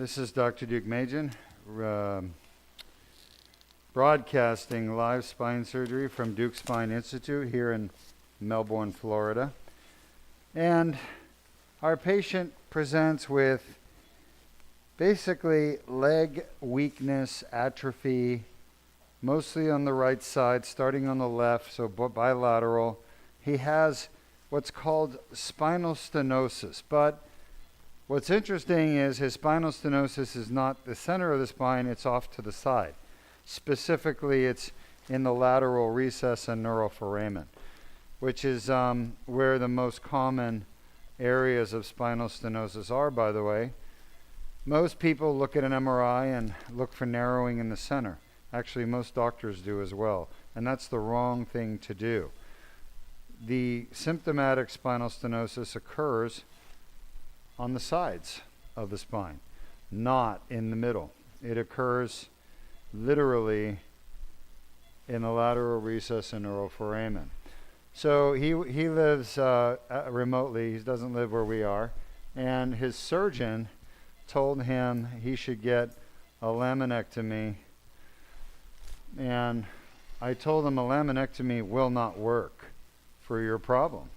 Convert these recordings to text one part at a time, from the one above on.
This is Dr. Duke Majan, broadcasting live spine surgery from Duke Spine Institute here in Melbourne, Florida. And our patient presents with basically leg weakness, atrophy, mostly on the right side, starting on the left, so bilateral. He has what's called spinal stenosis, but what's interesting is his spinal stenosis is not the center of the spine, it's off to the side. Specifically, it's in the lateral recess and neuroforamen, which is where the most common areas of spinal stenosis are, by the way. Most people look at an MRI and look for narrowing in the center. Actually, most doctors do as well, and that's the wrong thing to do. The symptomatic spinal stenosis occurs on the sides of the spine, not in the middle. It occurs literally in the lateral recess and neuroforamen. So he lives remotely. He doesn't live where we are. And his surgeon told him he should get a laminectomy. And I told him a laminectomy will not work for your problem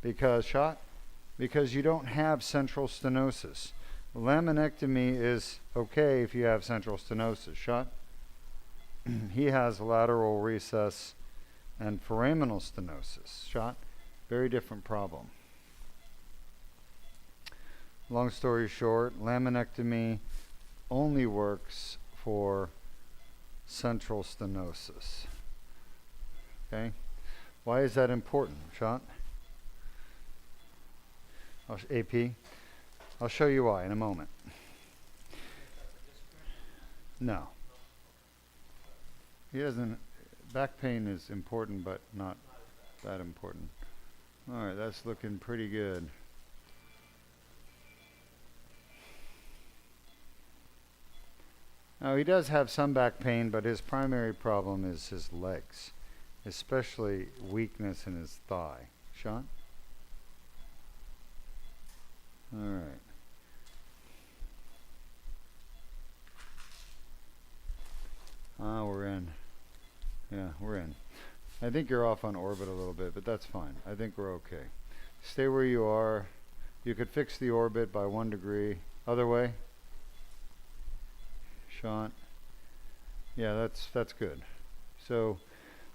because you don't have central stenosis. Laminectomy is okay if you have central stenosis. Shot? He has lateral recess and foraminal stenosis. Shot? Very different problem. Long story short, laminectomy only works for central stenosis. Okay? Why is that important? Shot? AP, I'll show you why in a moment. No. He doesn't, back pain is important, but not that important. All right, that's looking pretty good. Now, he does have some back pain, but his primary problem is his legs, especially weakness in his thigh. Sean? All right. We're in. Yeah, we're in. I think you're off on orbit a little bit, but that's fine. I think we're okay. Stay where you are. You could fix the orbit by 1 degree. Other way. Sean. Yeah, that's good. So,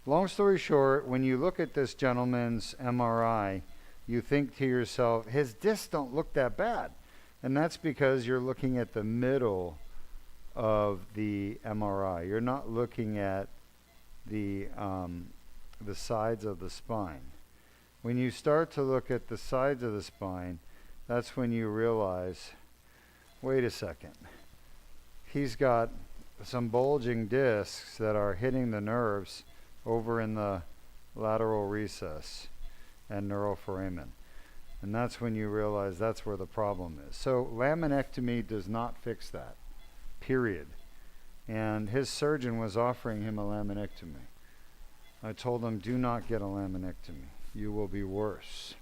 long story short, when you look at this gentleman's MRI, you think to yourself, his discs don't look that bad. And that's because you're looking at the middle of the MRI. You're not looking at the sides of the spine. When you start to look at the sides of the spine, that's when you realize, wait a second. He's got some bulging discs that are hitting the nerves over in the lateral recess and neuroforamen. And that's when you realize that's where the problem is. So laminectomy does not fix that, period. And his surgeon was offering him a laminectomy. I told him, do not get a laminectomy. You will be worse.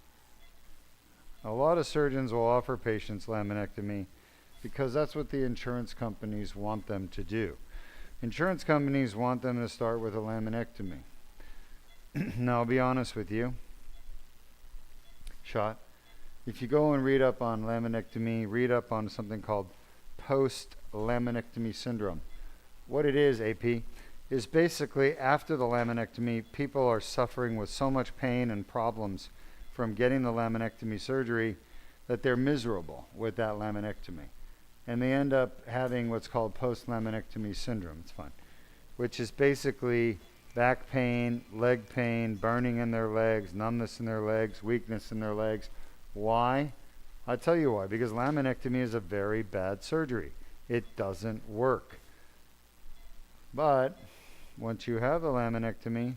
A lot of surgeons will offer patients laminectomy because that's what the insurance companies want them to do. Insurance companies want them to start with a laminectomy. Now, I'll be honest with you. Shot. If you go and read up on laminectomy, read up on something called post-laminectomy syndrome. What it is, AP, is basically after the laminectomy, people are suffering with so much pain and problems from getting the laminectomy surgery that they're miserable with that laminectomy. And they end up having what's called post-laminectomy syndrome. It's fine. Which is basically back pain, leg pain, burning in their legs, numbness in their legs, weakness in their legs. Why? I'll tell you why. Because laminectomy is a very bad surgery. It doesn't work. But once you have a laminectomy,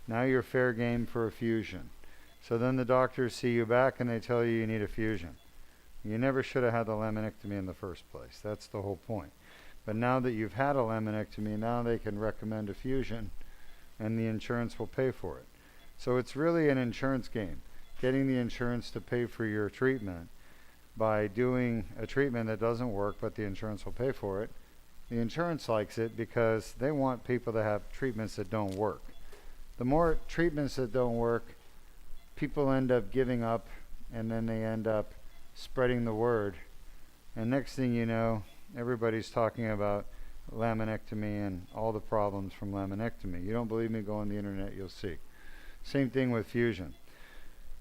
now you're fair game for a fusion. So then the doctors see you back and they tell you need a fusion. You never should have had the laminectomy in the first place. That's the whole point. But now that you've had a laminectomy, now they can recommend a fusion and the insurance will pay for it. So it's really an insurance game, getting the insurance to pay for your treatment by doing a treatment that doesn't work, but the insurance will pay for it. The insurance likes it because they want people to have treatments that don't work. The more treatments that don't work, people end up giving up, and then they end up spreading the word. And next thing you know, everybody's talking about laminectomy and all the problems from laminectomy. You don't believe me? Go on the internet, you'll see. Same thing with fusion.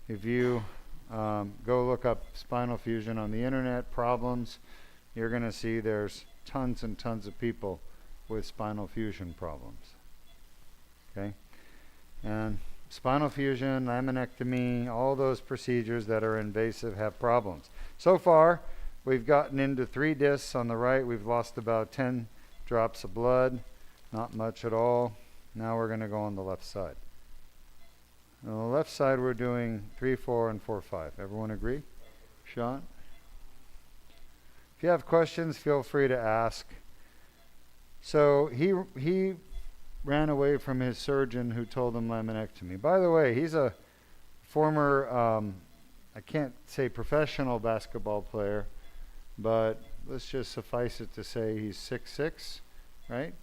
If you go look up spinal fusion on the internet, problems, you're going to see there's tons and tons of people with spinal fusion problems. Okay? And spinal fusion, laminectomy, all those procedures that are invasive have problems. So far, we've gotten into 3 discs on the right. We've lost about 10 drops of blood, not much at all. Now we're going to go on the left side. On the left side, we're doing 3, 4, and 4, 5. Everyone agree? Sean? If you have questions, feel free to ask. So he ran away from his surgeon who told him laminectomy. By the way, he's a former, I can't say professional basketball player, but let's just suffice it to say he's 6'6", right?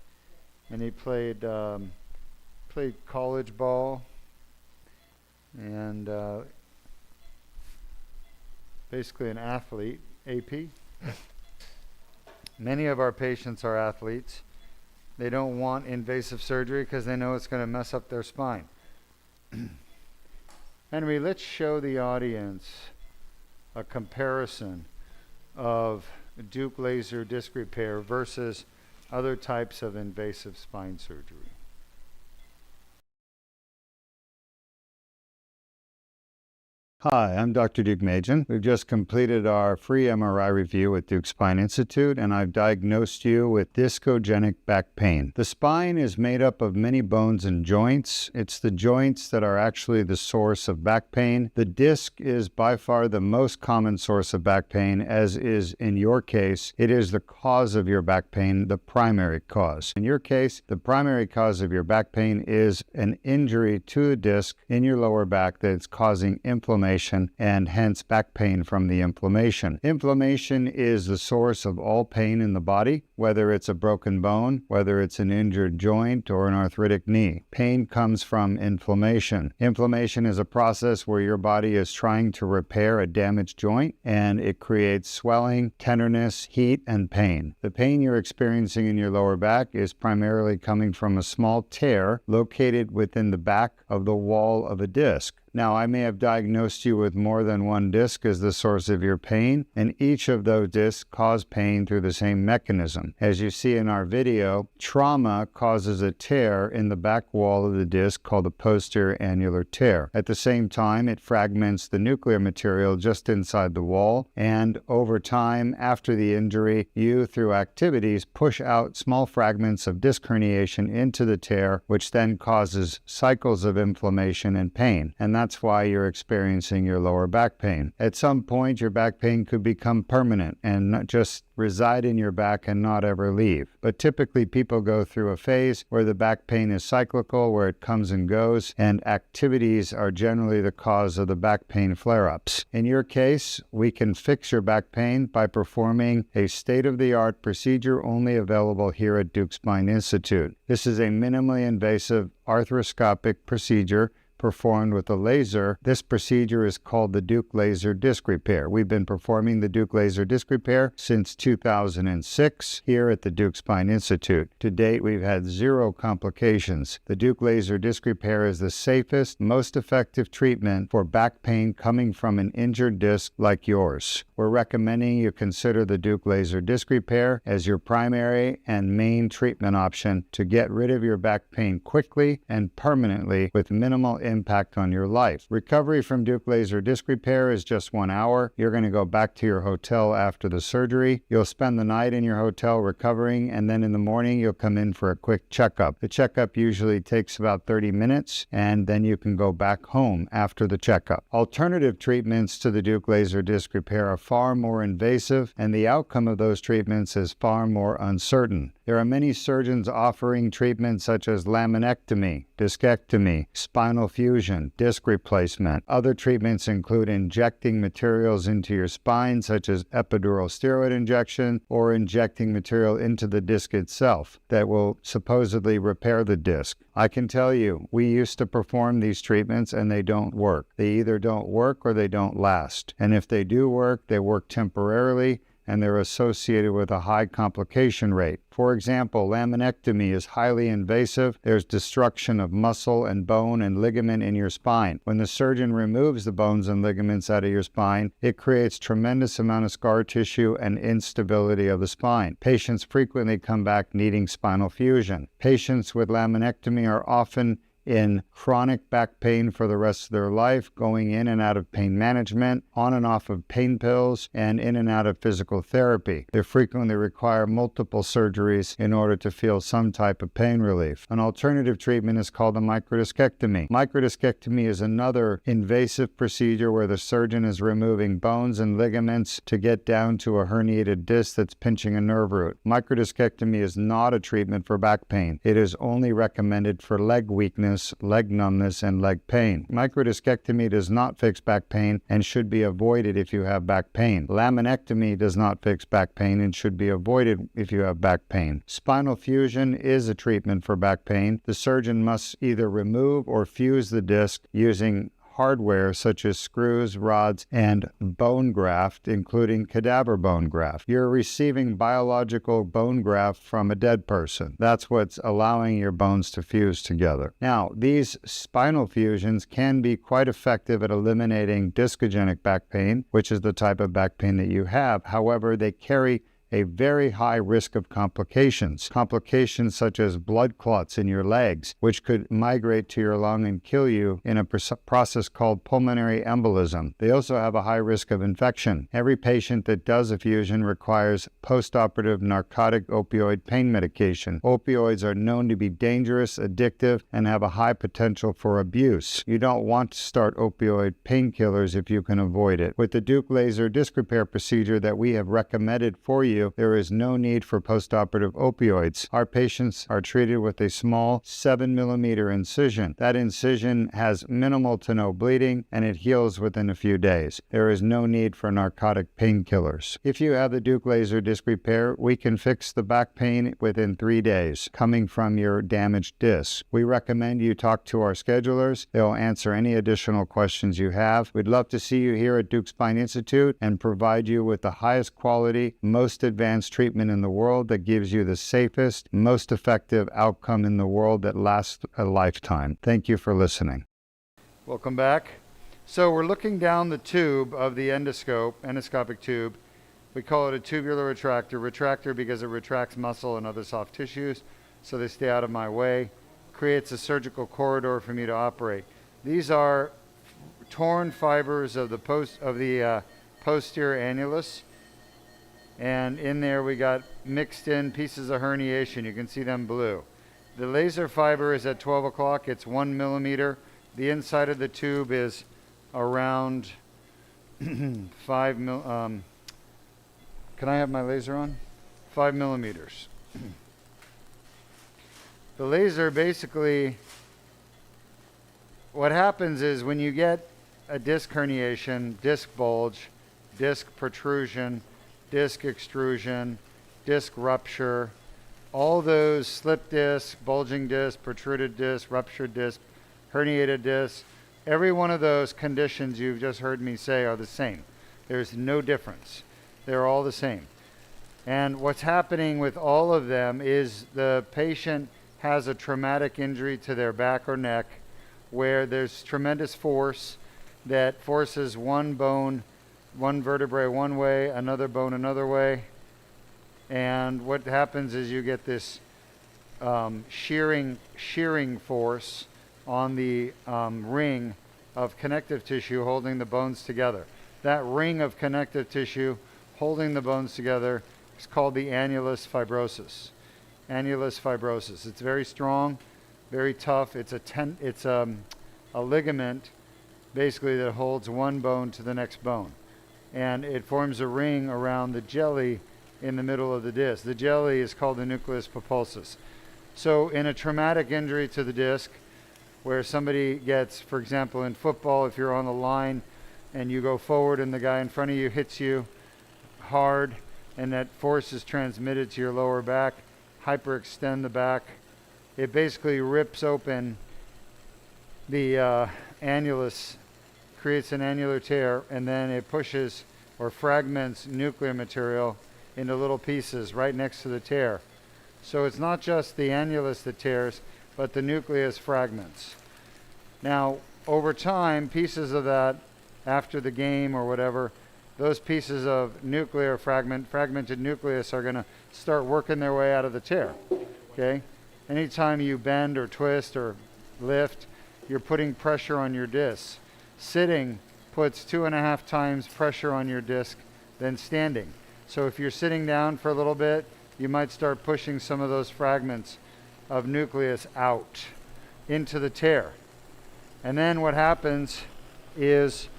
And he played college ball and basically an athlete, AP. Many of our patients are athletes. They don't want invasive surgery because they know it's going to mess up their spine. Henry, let's show the audience a comparison of Duke laser disc repair versus other types of invasive spine surgery. Hi, I'm Dr. Duke Majan. We've just completed our free MRI review at Duke Spine Institute, and I've diagnosed you with discogenic back pain. The spine is made up of many bones and joints. It's the joints that are actually the source of back pain. The disc is by far the most common source of back pain, as is in your case. It is the cause of your back pain, the primary cause. In your case, the primary cause of your back pain is an injury to a disc in your lower back that's causing inflammation and hence back pain from the inflammation. Inflammation is the source of all pain in the body, whether it's a broken bone, whether it's an injured joint or an arthritic knee. Pain comes from inflammation. Inflammation is a process where your body is trying to repair a damaged joint, and it creates swelling, tenderness, heat, and pain. The pain you're experiencing in your lower back is primarily coming from a small tear located within the back of the wall of a disc. Now, I may have diagnosed you with more than one disc as the source of your pain, and each of those discs cause pain through the same mechanism. As you see in our video, trauma causes a tear in the back wall of the disc called a posterior annular tear. At the same time, it fragments the nuclear material just inside the wall, and over time, after the injury, you, through activities, push out small fragments of disc herniation into the tear, which then causes cycles of inflammation and pain. And that's why you're experiencing your lower back pain. At some point, your back pain could become permanent and not just reside in your back and not ever leave. But typically, people go through a phase where the back pain is cyclical, where it comes and goes, and activities are generally the cause of the back pain flare-ups. In your case, we can fix your back pain by performing a state-of-the-art procedure only available here at Duke Spine Institute. This is a minimally invasive arthroscopic procedure performed with a laser. This procedure is called the Duke laser disc repair. We've been performing the Duke laser disc repair since 2006 here at the Duke Spine Institute. To date, we've had 0 complications. The Duke laser disc repair is the safest, most effective treatment for back pain coming from an injured disc like yours. We're recommending you consider the Duke laser disc repair as your primary and main treatment option to get rid of your back pain quickly and permanently with minimal impact on your life. Recovery from Duke laser disc repair is just 1 hour. You're going to go back to your hotel after the surgery. You'll spend the night in your hotel recovering, and then in the morning you'll come in for a quick checkup. The checkup usually takes about 30 minutes, and then you can go back home after the checkup. Alternative treatments to the Duke laser disc repair are far more invasive, and the outcome of those treatments is far more uncertain. There are many surgeons offering treatments such as laminectomy, discectomy, spinal fusion, disc replacement. Other treatments include injecting materials into your spine, such as epidural steroid injection, or injecting material into the disc itself that will supposedly repair the disc. I can tell you, we used to perform these treatments and they don't work. They either don't work or they don't last. And if they do work, they work temporarily, and they're associated with a high complication rate. For example, laminectomy is highly invasive. There's destruction of muscle and bone and ligament in your spine. When the surgeon removes the bones and ligaments out of your spine, it creates tremendous amount of scar tissue and instability of the spine. Patients frequently come back needing spinal fusion. Patients with laminectomy are often in chronic back pain for the rest of their life, going in and out of pain management, on and off of pain pills, and in and out of physical therapy. They frequently require multiple surgeries in order to feel some type of pain relief. An alternative treatment is called a microdiscectomy. Microdiscectomy is another invasive procedure where the surgeon is removing bones and ligaments to get down to a herniated disc that's pinching a nerve root. Microdiscectomy is not a treatment for back pain. It is only recommended for leg weakness, leg numbness, and leg pain. Microdiscectomy does not fix back pain and should be avoided if you have back pain. Laminectomy does not fix back pain and should be avoided if you have back pain. Spinal fusion is a treatment for back pain. The surgeon must either remove or fuse the disc using hardware such as screws, rods, and bone graft, including cadaver bone graft. You're receiving biological bone graft from a dead person. That's what's allowing your bones to fuse together. Now, these spinal fusions can be quite effective at eliminating discogenic back pain, which is the type of back pain that you have. However, they carry a very high risk of complications. Complications such as blood clots in your legs, which could migrate to your lung and kill you in a process called pulmonary embolism. They also have a high risk of infection. Every patient that does a fusion requires postoperative narcotic opioid pain medication. Opioids are known to be dangerous, addictive, and have a high potential for abuse. You don't want to start opioid painkillers if you can avoid it. With the Duke laser disc repair procedure that we have recommended for you, there is no need for postoperative opioids. Our patients are treated with a small 7mm incision. That incision has minimal to no bleeding, and it heals within a few days. There is no need for narcotic painkillers. If you have the Duke laser disc repair, we can fix the back pain within 3 days coming from your damaged disc. We recommend you talk to our schedulers. They'll answer any additional questions you have. We'd love to see you here at Duke Spine Institute and provide you with the highest quality, most advanced treatment in the world that gives you the safest, most effective outcome in the world that lasts a lifetime. Thank you for listening. Welcome back. So we're looking down the tube of the endoscopic tube. We call it a tubular retractor. Retractor because it retracts muscle and other soft tissues so they stay out of my way. Creates a surgical corridor for me to operate. These are torn fibers of the posterior annulus. And in there we got mixed in pieces of herniation. You can see them blue. The laser fiber is at 12 o'clock. It's 1mm. The inside of the tube is around 5 mil. Can I have my laser on? 5mm. The laser basically, what happens is when you get a disc herniation, disc bulge, disc protrusion, disc extrusion, disc rupture, all those slip disc, bulging disc, protruded disc, ruptured disc, herniated disc, every one of those conditions you've just heard me say are the same. There's no difference. They're all the same. And what's happening with all of them is the patient has a traumatic injury to their back or neck where there's tremendous force that forces one bone, one vertebrae one way, another bone another way. And what happens is you get this shearing force on the ring of connective tissue holding the bones together. That ring of connective tissue holding the bones together is called the annulus fibrosus. Annulus fibrosus. It's very strong, very tough. It's a ligament basically that holds one bone to the next bone. And it forms a ring around the jelly in the middle of the disc. The jelly is called the nucleus pulposus. So in a traumatic injury to the disc, where somebody gets, for example, in football, if you're on the line and you go forward and the guy in front of you hits you hard and that force is transmitted to your lower back, hyperextend the back, it basically rips open the annulus, creates an annular tear, and then it pushes or fragments nuclear material into little pieces right next to the tear. So it's not just the annulus that tears, but the nucleus fragments. Now, over time, pieces of that, after the game or whatever, those pieces of nuclear fragmented nucleus are going to start working their way out of the tear. Okay? Anytime you bend or twist or lift, you're putting pressure on your disc. Sitting puts 2.5 times pressure on your disc than standing. So if you're sitting down for a little bit, you might start pushing some of those fragments of nucleus out into the tear. And then what happens is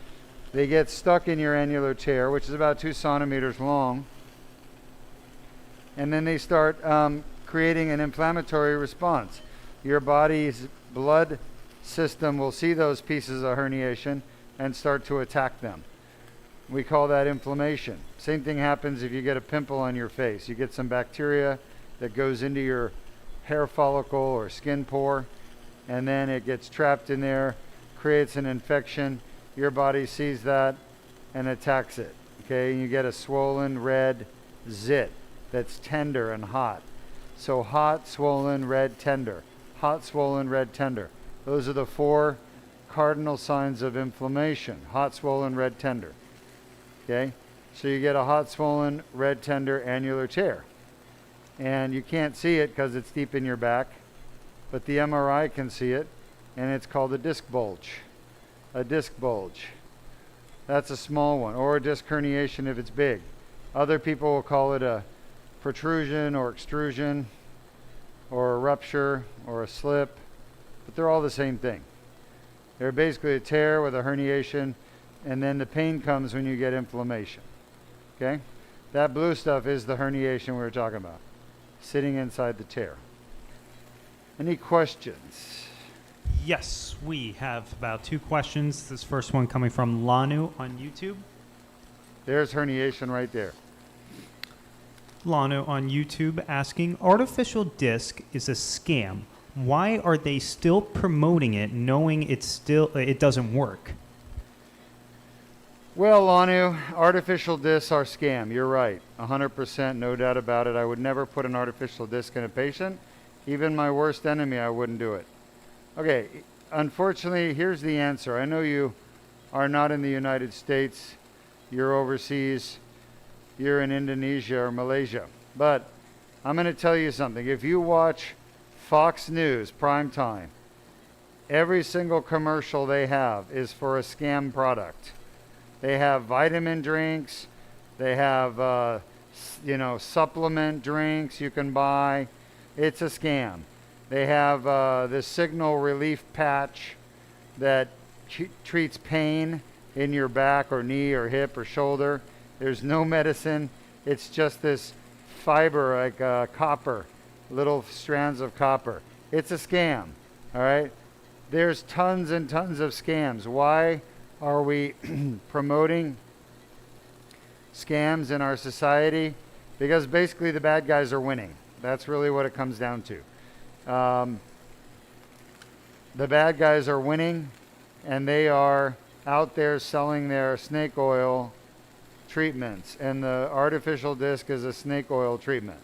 they get stuck in your annular tear, which is about 2 centimeters long. And then they start creating an inflammatory response. Your body's blood system will see those pieces of herniation and start to attack them. We call that inflammation. Same thing happens if you get a pimple on your face. You get some bacteria that goes into your hair follicle or skin pore, and then it gets trapped in there, creates an infection. Your body sees that and attacks it. Okay, and you get a swollen red zit that's tender and hot. So hot, swollen, red, tender. Hot, swollen, red, tender. Those are the 4 cardinal signs of inflammation. Hot, swollen, red, tender. Okay? So you get a hot, swollen, red, tender annular tear. And you can't see it because it's deep in your back, but the MRI can see it, and it's called a disc bulge. A disc bulge. That's a small one, or a disc herniation if it's big. Other people will call it a protrusion or extrusion or a rupture or a slip, but they're all the same thing. They're basically a tear with a herniation, and then the pain comes when you get inflammation. Okay? That blue stuff is the herniation we were talking about, sitting inside the tear. Any questions? Yes, we have about 2 questions. This first one coming from Lanu on YouTube. There's herniation right there. Lanu on YouTube asking, artificial disc is a scam. Why are they still promoting it knowing it doesn't work? Well, Lanu, artificial discs are scam. You're right. 100%, no doubt about it. I would never put an artificial disc in a patient. Even my worst enemy, I wouldn't do it. Okay, unfortunately, here's the answer. I know you are not in the United States. You're overseas. You're in Indonesia or Malaysia. But I'm going to tell you something. If you watch Fox News prime time, every single commercial they have is for a scam product. They have vitamin drinks. They have, supplement drinks you can buy. It's a scam. They have the signal relief patch that treats pain in your back or knee or hip or shoulder. There's no medicine. It's just this fiber like copper, little strands of copper. It's a scam, all right? There's tons and tons of scams. Why are we promoting scams in our society? Because basically the bad guys are winning. That's really what it comes down to. The bad guys are winning, and they are out there selling their snake oil treatments, and the artificial disc is a snake oil treatment.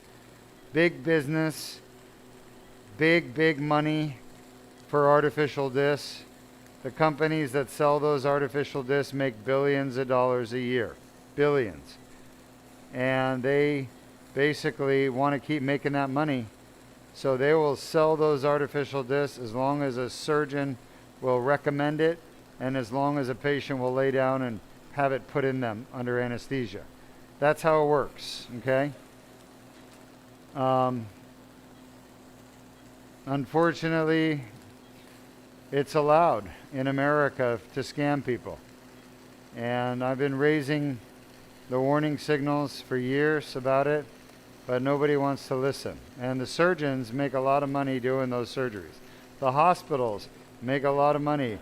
Big business, big money for artificial discs. The companies that sell those artificial discs make billions of dollars a year. Billions. And they basically want to keep making that money. So they will sell those artificial discs as long as a surgeon will recommend it and as long as a patient will lay down and have it put in them under anesthesia. That's how it works, okay? Unfortunately, it's allowed in America to scam people. And I've been raising the warning signals for years about it. but nobody wants to listen. And the surgeons make a lot of money doing those surgeries. The hospitals make a lot of money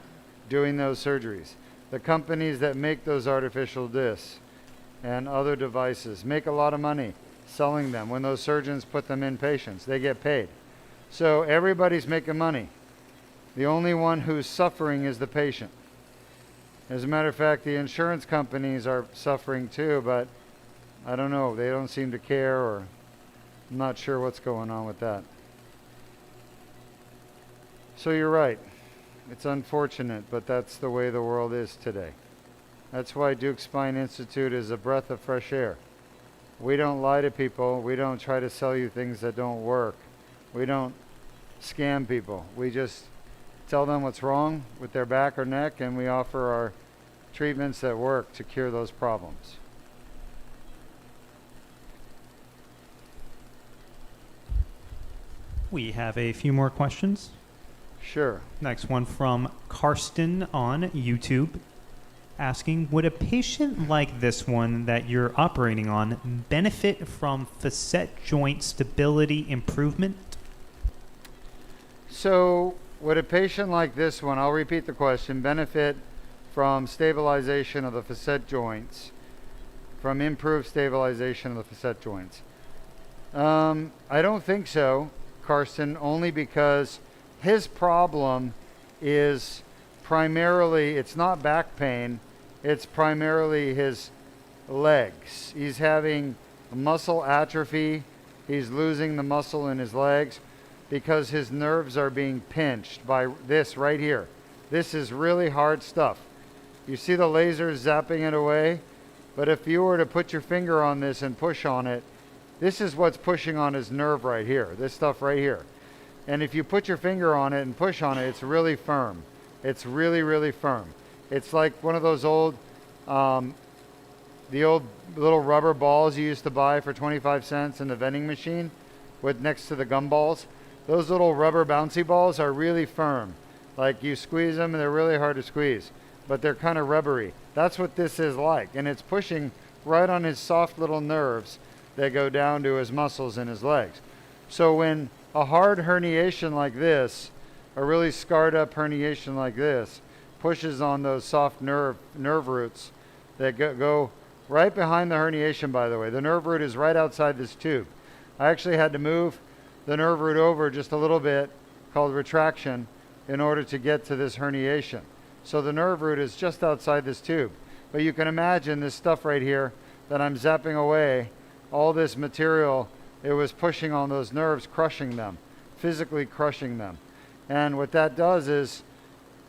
doing those surgeries. The companies that make those artificial discs and other devices make a lot of money selling them. When those surgeons put them in patients, they get paid. So everybody's making money. The only one who's suffering is the patient. As a matter of fact, the insurance companies are suffering too, but I don't know. They don't seem to care, or I'm not sure what's going on with that. So you're right. It's unfortunate, but that's the way the world is today. That's why Duke Spine Institute is a breath of fresh air. We don't lie to people. We don't try to sell you things that don't work. We don't scam people. We just tell them what's wrong with their back or neck, and we offer our treatments that work to cure those problems. We have a few more questions. Sure. Next one from Karsten on YouTube, asking, would a patient like this one that you're operating on benefit from facet joint stability improvement? So would a patient like this one, I'll repeat the question, benefit from stabilization of the facet joints, from improved stabilization of the facet joints? I don't think so, Karsten, only because his problem is primarily, it's not back pain, it's primarily his legs. He's having muscle atrophy. He's losing the muscle in his legs because his nerves are being pinched by this right here. This is really hard stuff. You see the laser zapping it away? But if you were to put your finger on this and push on it, this is what's pushing on his nerve right here, this stuff right here. And if you put your finger on it and push on it, it's really firm. It's really, really firm. It's like one of those old, the old little rubber balls you used to buy for 25 cents in the vending machine with next to the gumballs. Those little rubber bouncy balls are really firm. Like you squeeze them and they're really hard to squeeze, but they're kind of rubbery. That's what this is like. And it's pushing right on his soft little nerves that go down to his muscles in his legs. So when a hard herniation like this, a really scarred up herniation like this, pushes on those soft nerve roots that go right behind the herniation, by the way. The nerve root is right outside this tube. I actually had to move the nerve root over just a little bit, called retraction, in order to get to this herniation. So the nerve root is just outside this tube. But you can imagine this stuff right here that I'm zapping away, all this material, it was pushing on those nerves, crushing them, physically crushing them. And what that does is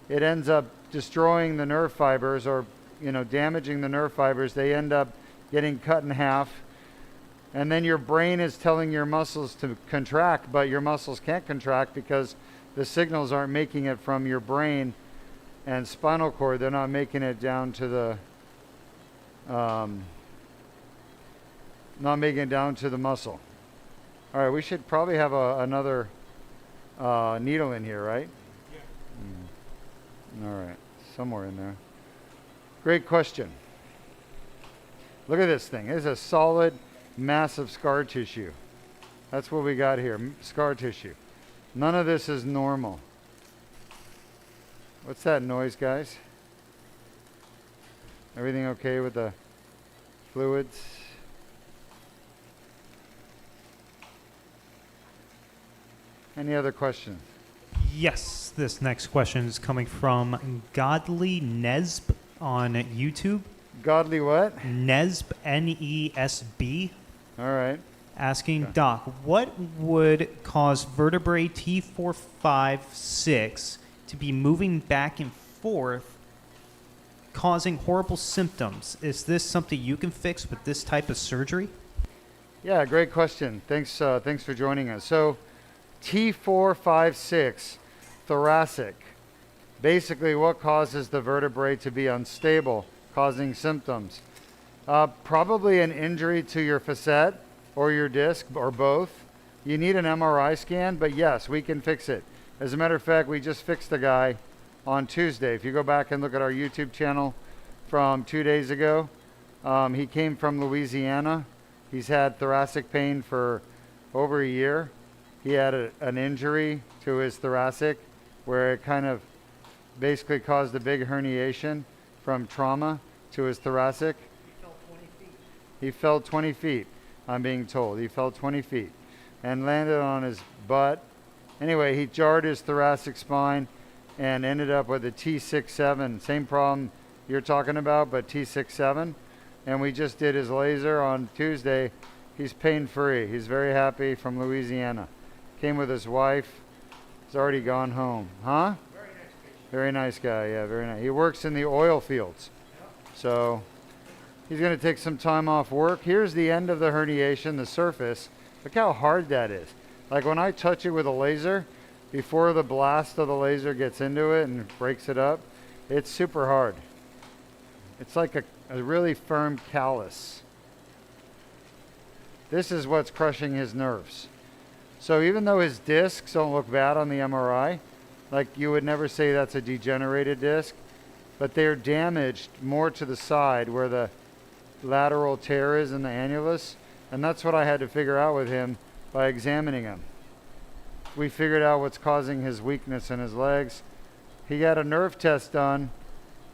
it ends up destroying the nerve fibers, or damaging the nerve fibers. They end up getting cut in half. And then your brain is telling your muscles to contract, but your muscles can't contract because the signals aren't making it from your brain and spinal cord. They're not making it down to the muscle. All right, we should probably have another needle in here, right? Yeah. All right, somewhere in there. Great question. Look at this thing. It's a solid, massive scar tissue. That's what we got here, scar tissue. None of this is normal. What's that noise, guys? Everything okay with the fluids? Any other questions? Yes, this next question is coming from Godly Nesb on YouTube. Godly what? Nesb, N-E-S-B. All right. Asking, Okay. Doc, what would cause vertebrae T4, 5, 6 to be moving back and forth, causing horrible symptoms? Is this something you can fix with this type of surgery? Yeah, great question. Thanks for joining us. So T4, 5, 6, thoracic. Basically, what causes the vertebrae to be unstable, causing symptoms? Probably an injury to your facet or your disc, or both. You need an MRI scan, but yes, we can fix it. As a matter of fact, we just fixed a guy on Tuesday. If you go back and look at our YouTube channel from 2 days ago, he came from Louisiana. He's had thoracic pain for over a year. He had an injury to his thoracic where it kind of basically caused a big herniation from trauma to his thoracic. He fell 20 feet, I'm being told. He fell 20 feet and landed on his butt. Anyway, he jarred his thoracic spine and ended up with a T6-7. Same problem you're talking about, but T6-7. And we just did his laser on Tuesday. He's pain-free. He's very happy, from Louisiana. Came with his wife. He's already gone home. Huh? Very nice guy, yeah, very nice. He works in the oil fields. So he's going to take some time off work. Here's the end of the herniation, the surface. Look how hard that is. Like when I touch it with a laser, before the blast of the laser gets into it and breaks it up, it's super hard. It's like a really firm callus. This is what's crushing his nerves. So even though his discs don't look bad on the MRI, like you would never say that's a degenerated disc, but they're damaged more to the side where the lateral tear is in the annulus, and that's what I had to figure out with him by examining him. We figured out what's causing his weakness in his legs. He got a nerve test done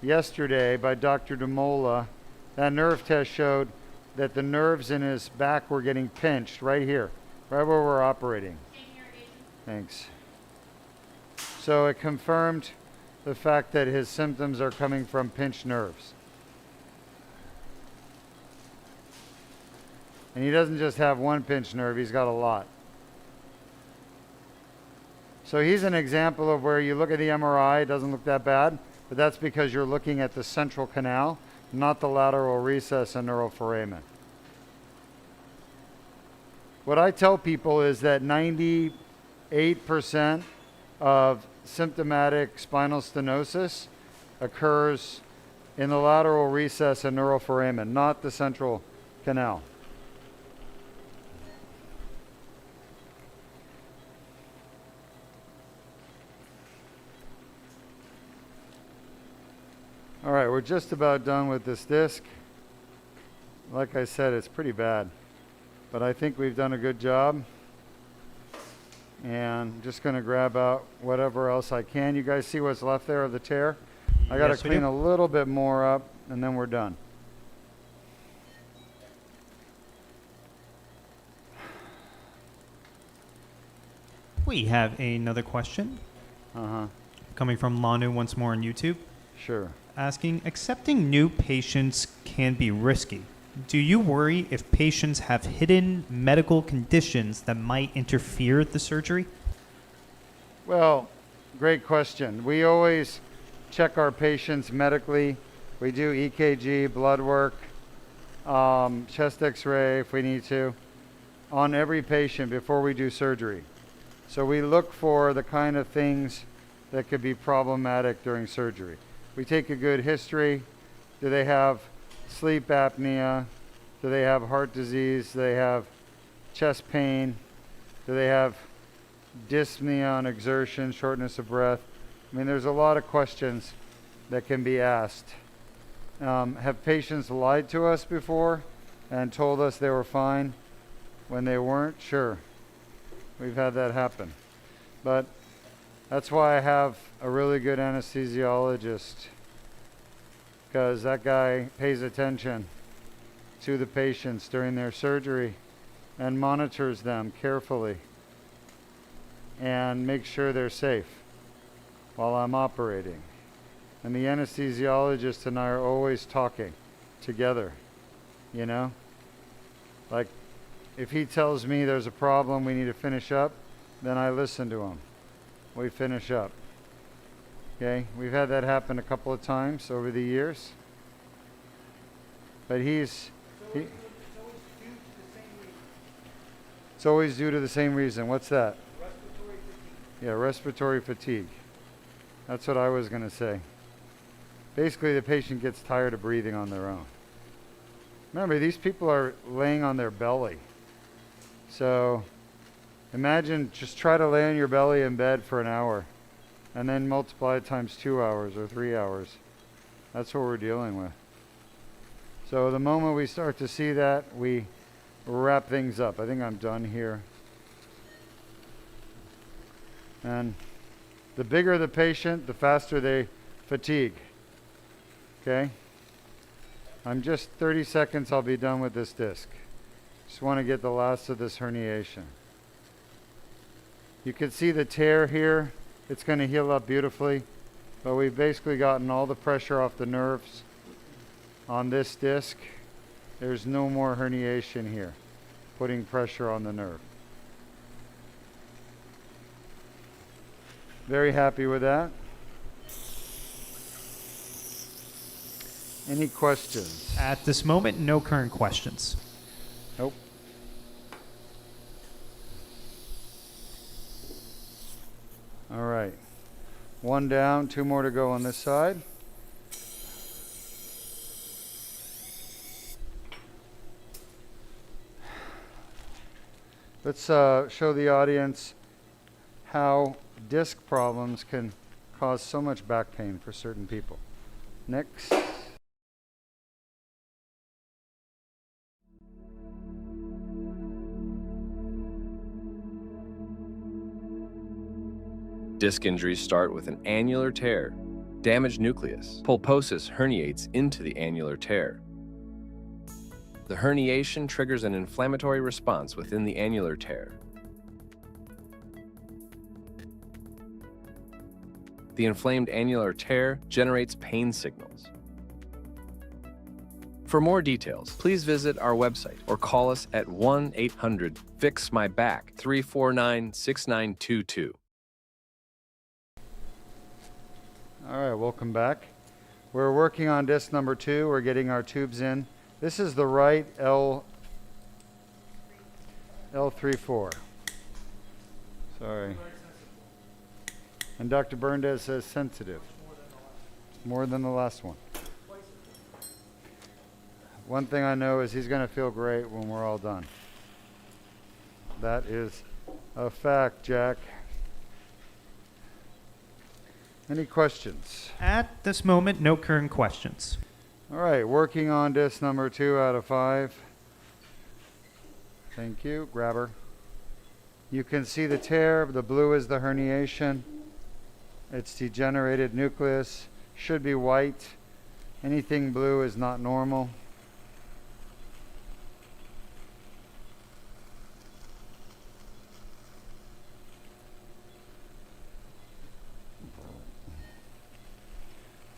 yesterday by Dr. DeMola. That nerve test showed that the nerves in his back were getting pinched right here, right where we're operating. Thanks. So it confirmed the fact that his symptoms are coming from pinched nerves. And he doesn't just have one pinched nerve, he's got a lot. So he's an example of where you look at the MRI, it doesn't look that bad, but that's because you're looking at the central canal, not the lateral recess and neuroforamen. What I tell people is that 98% of symptomatic spinal stenosis occurs in the lateral recess and neuroforamen, not the central canal. All right, we're just about done with this disc. Like I said, it's pretty bad, but I think we've done a good job. And I'm just going to grab out whatever else I can. You guys see what's left there of the tear? I got to clean a little bit more up, and then we're done. We have another question Uh-huh. coming from Lanu once more on YouTube, Sure. asking, accepting new patients can be risky. Do you worry if patients have hidden medical conditions that might interfere with the surgery? Well, great question. We always check our patients medically. We do EKG, blood work, chest x-ray if we need to, on every patient before we do surgery. So we look for the kind of things that could be problematic during surgery. We take a good history. Do they have sleep apnea? Do they have heart disease? Do they have chest pain? Do they have dyspnea on exertion, shortness of breath? I mean, there's a lot of questions that can be asked. Have patients lied to us before and told us they were fine when they weren't? Sure. We've had that happen. But that's why I have a really good anesthesiologist, because that guy pays attention to the patients during their surgery and monitors them carefully and makes sure they're safe while I'm operating. And the anesthesiologist and I are always talking together, you know? Like, if he tells me there's a problem, we need to finish up, then I listen to him. We finish up. Okay? We've had that happen a couple of times over the years. But it's always due to the same reason. What's that? Respiratory fatigue. Yeah, respiratory fatigue. That's what I was going to say. Basically, the patient gets tired of breathing on their own. Remember, these people are laying on their belly. So imagine, just try to lay on your belly in bed for an hour and then multiply it times 2 hours or 3 hours. That's what we're dealing with. So the moment we start to see that, we wrap things up. I think I'm done here. And the bigger the patient, the faster they fatigue. Okay? I'm just 30 seconds, I'll be done with this disc. Just want to get the last of this herniation. You can see the tear here. It's going to heal up beautifully, but we've basically gotten all the pressure off the nerves on this disc. There's no more herniation here, putting pressure on the nerve. Very happy with that. Any questions? At this moment, no current questions. Nope. All right. One down, two more to go on this side. Let's show the audience how disc problems can cause so much back pain for certain people. Next. Disc injuries start with an annular tear, damaged nucleus. Pulposis herniates into the annular tear. The herniation triggers an inflammatory response within the annular tear. The inflamed annular tear generates pain signals. For more details, please visit our website or call us at 1-800-FIX-MY-BACK 349-6922. All right, welcome back. We're working on disc number 2. We're getting our tubes in. This is the right L3-4. Sorry. And Dr. Berndes says sensitive. More than the last one. One thing I know is he's going to feel great when we're all done. That is a fact, Jack. Any questions? At this moment, no current questions. All right, working on disc number 2 out of 5. Thank you. Grabber. You can see the tear. The blue is the herniation. It's degenerated nucleus. Should be white. Anything blue is not normal.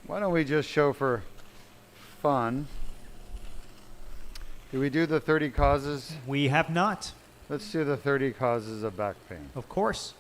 Why don't we just show for fun? Did we do the 30 causes? We have not. Let's do the 30 causes of back pain. Of course.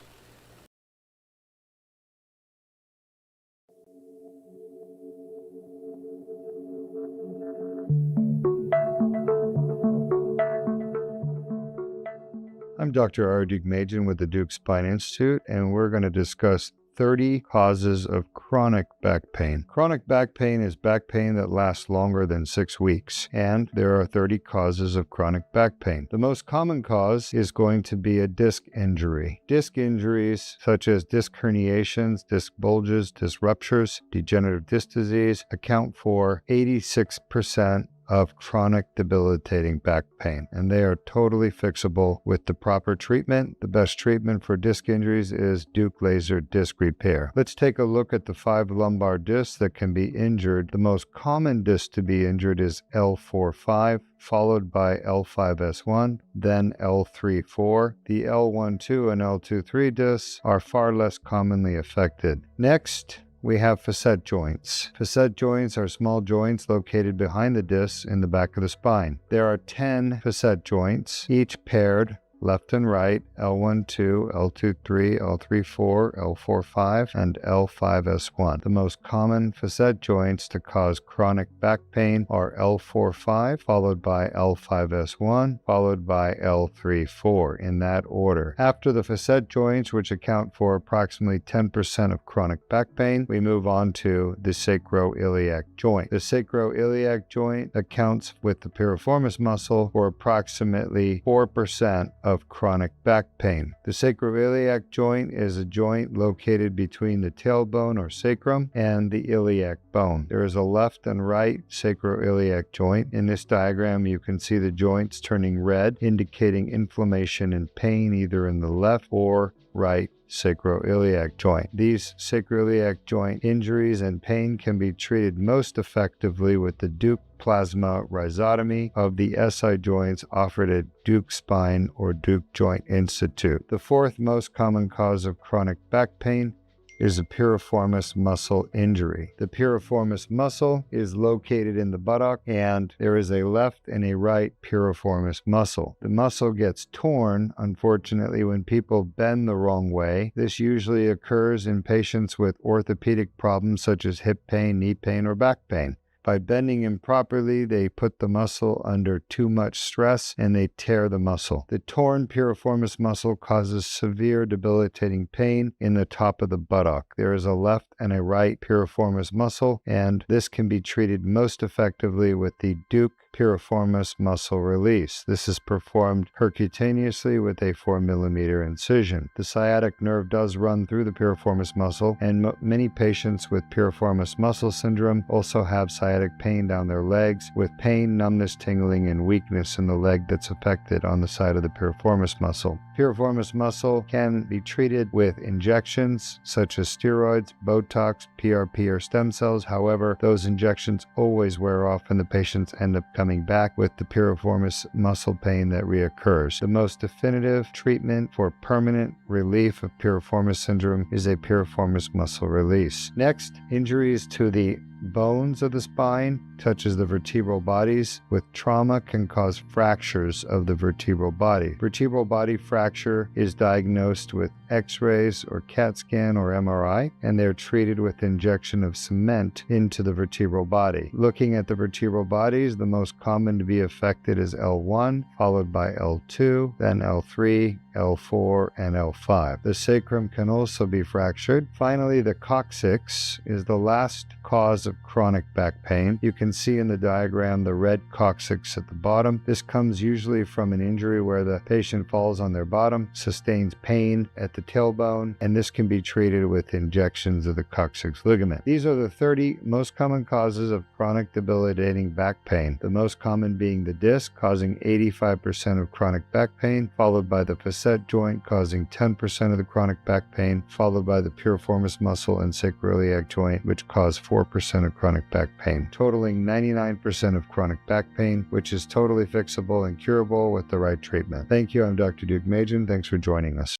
I'm Dr. R. Dugmajian with the Duke Spine Institute, and we're going to discuss 30 causes of chronic back pain. Chronic back pain is back pain that lasts longer than 6 weeks, and there are 30 causes of chronic back pain. The most common cause is going to be a disc injury. Disc injuries such as disc herniations, disc bulges, disc ruptures, degenerative disc disease account for 86% of chronic debilitating back pain, and they are totally fixable with the proper treatment. The best treatment for disc injuries is Duke laser disc repair. Let's take a look at the 5 lumbar discs that can be injured. The most common disc to be injured is L4-5, followed by L5-S1, then L3-4. The L1-2 and L2-3 discs are far less commonly affected. Next, we have facet joints. Facet joints are small joints located behind the discs in the back of the spine. There are 10 facet joints, each paired left and right, L1-2, L2-3, L3-4, L4-5, and L5-S1. The most common facet joints to cause chronic back pain are L4-5, followed by L5-S1, followed by L3-4, in that order. After the facet joints, which account for approximately 10% of chronic back pain, we move on to the sacroiliac joint. The sacroiliac joint accounts with the piriformis muscle for approximately 4% of of chronic back pain. The sacroiliac joint is a joint located between the tailbone or sacrum and the iliac bone. There is a left and right sacroiliac joint. In this diagram, you can see the joints turning red, indicating inflammation and pain either in the left or right sacroiliac joint. These sacroiliac joint injuries and pain can be treated most effectively with the Duke plasma rhizotomy of the SI joints offered at Duke Spine or Duke Joint Institute. The fourth most common cause of chronic back pain is a piriformis muscle injury. The piriformis muscle is located in the buttock, and there is a left and a right piriformis muscle. The muscle gets torn, unfortunately, when people bend the wrong way. This usually occurs in patients with orthopedic problems such as hip pain, knee pain, or back pain. By bending improperly, they put the muscle under too much stress and they tear the muscle. The torn piriformis muscle causes severe debilitating pain in the top of the buttock. There is a left and a right piriformis muscle, and this can be treated most effectively with the Duke piriformis muscle release. This is performed percutaneously with a 4mm incision. The sciatic nerve does run through the piriformis muscle, and many patients with piriformis muscle syndrome also have sciatic pain down their legs, with pain, numbness, tingling, and weakness in the leg that's affected on the side of the piriformis muscle. Piriformis muscle can be treated with injections such as steroids, Botox, PRP, or stem cells. However, those injections always wear off and the patients end up coming back with the piriformis muscle pain that reoccurs. The most definitive treatment for permanent relief of piriformis syndrome is a piriformis muscle release. Next, injuries to the bones of the spine, such as the vertebral bodies, with trauma can cause fractures of the vertebral body. Vertebral body fracture is diagnosed with X-rays or CAT scan or MRI, and they're treated with injection of cement into the vertebral body. Looking at the vertebral bodies, the most common to be affected is L1, followed by L2, then L3, L4, and L5. The sacrum can also be fractured. Finally, the coccyx is the last cause of chronic back pain. You can see in the diagram the red coccyx at the bottom. This comes usually from an injury where the patient falls on their bottom, sustains pain at the tailbone, and this can be treated with injections of the coccyx ligament. These are the 30 most common causes of chronic debilitating back pain, the most common being the disc, causing 85% of chronic back pain, followed by the facet joint, causing 10% of the chronic back pain, followed by the piriformis muscle and sacroiliac joint, which cause 4% of chronic back pain, totaling 99% of chronic back pain, which is totally fixable and curable with the right treatment. Thank you. I'm Dr. Duke Majan. Thanks for joining us.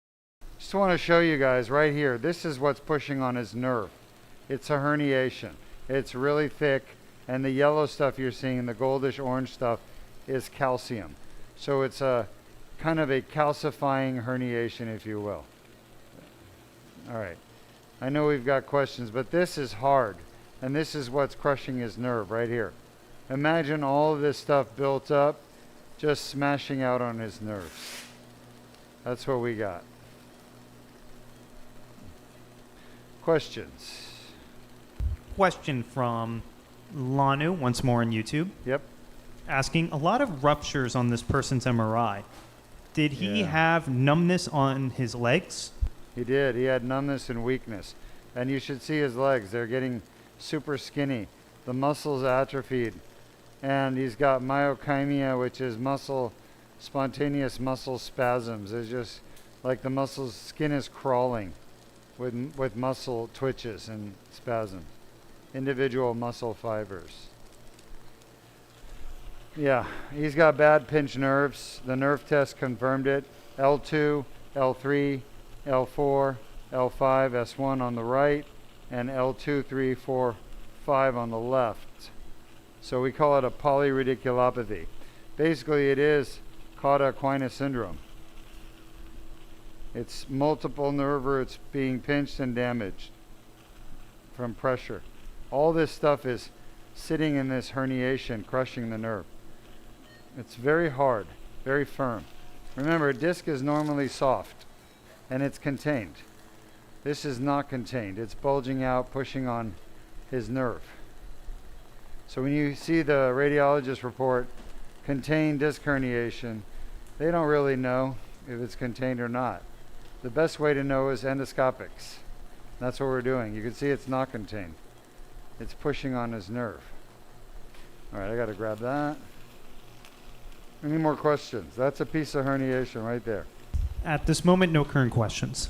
Just want to show you guys right here. This is what's pushing on his nerve. It's a herniation. It's really thick, and the yellow stuff you're seeing, the goldish orange stuff, is calcium. So it's a kind of a calcifying herniation, if you will. All right. I know we've got questions, but this is hard, and this is what's crushing his nerve right here. Imagine all of this stuff built up, just smashing out on his nerves. That's what we got. Questions? Question from Lanu, once more on YouTube, Yep. asking a lot of ruptures on this person's MRI. Did he Yeah. have numbness on his legs? He did. He had numbness and weakness. And you should see his legs. They're getting super skinny. The muscles atrophied. And he's got myokymia, which is spontaneous muscle spasms. It's just like the muscles, skin is crawling with muscle twitches and spasms. Individual muscle fibers. Yeah, he's got bad pinched nerves. The nerve test confirmed it. L2, L3, L4, L5, S1 on the right, and L2, 3, 4, 5 on the left. So we call it a polyradiculopathy. Basically, it is cauda equina syndrome. It's multiple nerve roots being pinched and damaged from pressure. All this stuff is sitting in this herniation, crushing the nerve. It's very hard, very firm. Remember, a disc is normally soft, and it's contained. This is not contained. It's bulging out, pushing on his nerve. So when you see the radiologist report, contained disc herniation, they don't really know. if it's contained or not. The best way to know is endoscopics. That's what we're doing. You can see it's not contained. It's pushing on his nerve. All right, I got to grab that. Any more questions? That's a piece of herniation right there. At this moment, no current questions.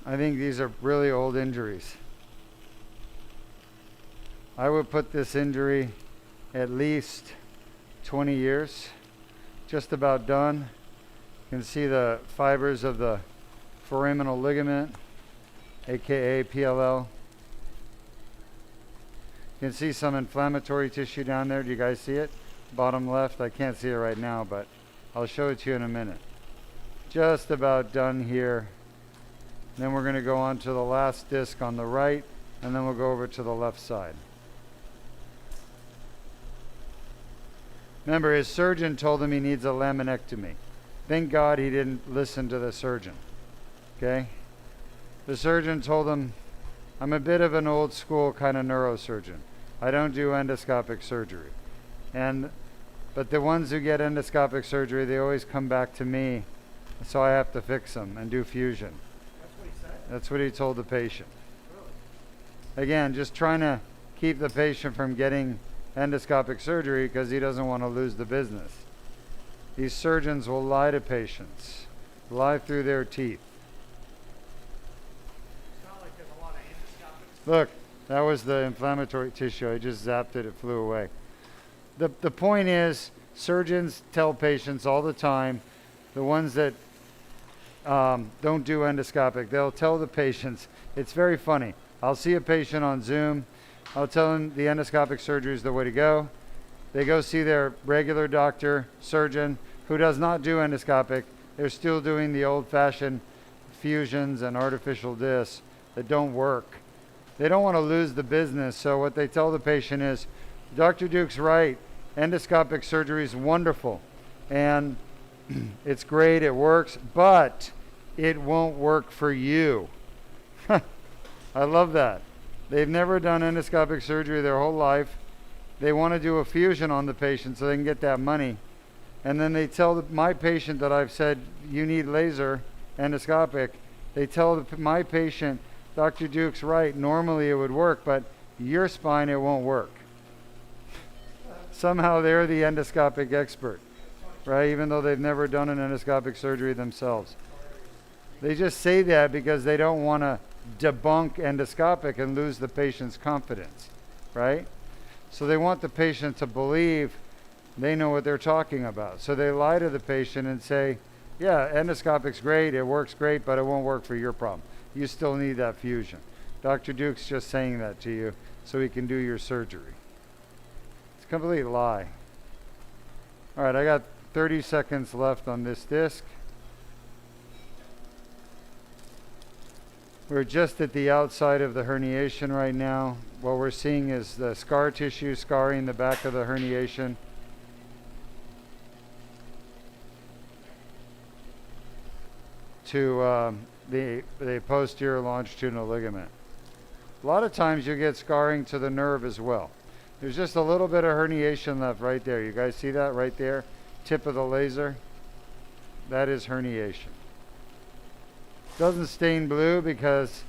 I think these are really old injuries. I would put this injury at least 20 years. Just about done. You can see the fibers of the foraminal ligament, aka PLL. You can see some inflammatory tissue down there. Do you guys see it? Bottom left. I can't see it right now, but I'll show it to you in a minute. Just about done here. Then we're going to go on to the last disc on the right, and then we'll go over to the left side. Remember, his surgeon told him he needs a laminectomy. Thank God he didn't listen to the surgeon. Okay? The surgeon told him, I'm a bit of an old school kind of neurosurgeon. I don't do endoscopic surgery. But the ones who get endoscopic surgery, they always come back to me, so I have to fix them and do fusion. That's what he said? That's what he told the patient. Really? Again, just trying to keep the patient from getting endoscopic surgery because he doesn't want to lose the business. These surgeons will lie to patients, lie through their teeth. It's not like there's a lot of endoscopic. Look, that was the inflammatory tissue. I just zapped it, it flew away. The point is, surgeons tell patients all the time, the ones that don't do endoscopic, they'll tell the patients, it's very funny. I'll see a patient on Zoom, I'll tell them the endoscopic surgery is the way to go. They go see their regular doctor, surgeon, who does not do endoscopic. They're still doing the old-fashioned fusions and artificial discs that don't work. They don't want to lose the business, so what they tell the patient is, Dr. Duke's right, endoscopic surgery is wonderful, and it's great, it works, but it won't work for you. I love that. They've never done endoscopic surgery their whole life. They want to do a fusion on the patient so they can get that money. And then they tell my patient that I've said, you need laser endoscopic. They tell my patient, Dr. Duke's right, normally it would work, but your spine, it won't work. Somehow they're the endoscopic expert, right? Even though they've never done an endoscopic surgery themselves. They just say that because they don't want to debunk endoscopic and lose the patient's confidence, right? So they want the patient to believe they know what they're talking about. So they lie to the patient and say, yeah, endoscopic's great, it works great, but it won't work for your problem. You still need that fusion. Dr. Duke's just saying that to you so he can do your surgery. It's a complete lie. All right, I got 30 seconds left on this disc. We're just at the outside of the herniation right now. What we're seeing is the scar tissue scarring the back of the herniation. To the posterior longitudinal ligament. A lot of times you get scarring to the nerve as well. There's just a little bit of herniation left right there. You guys see that right there? Tip of the laser. That is herniation. Doesn't stain blue because,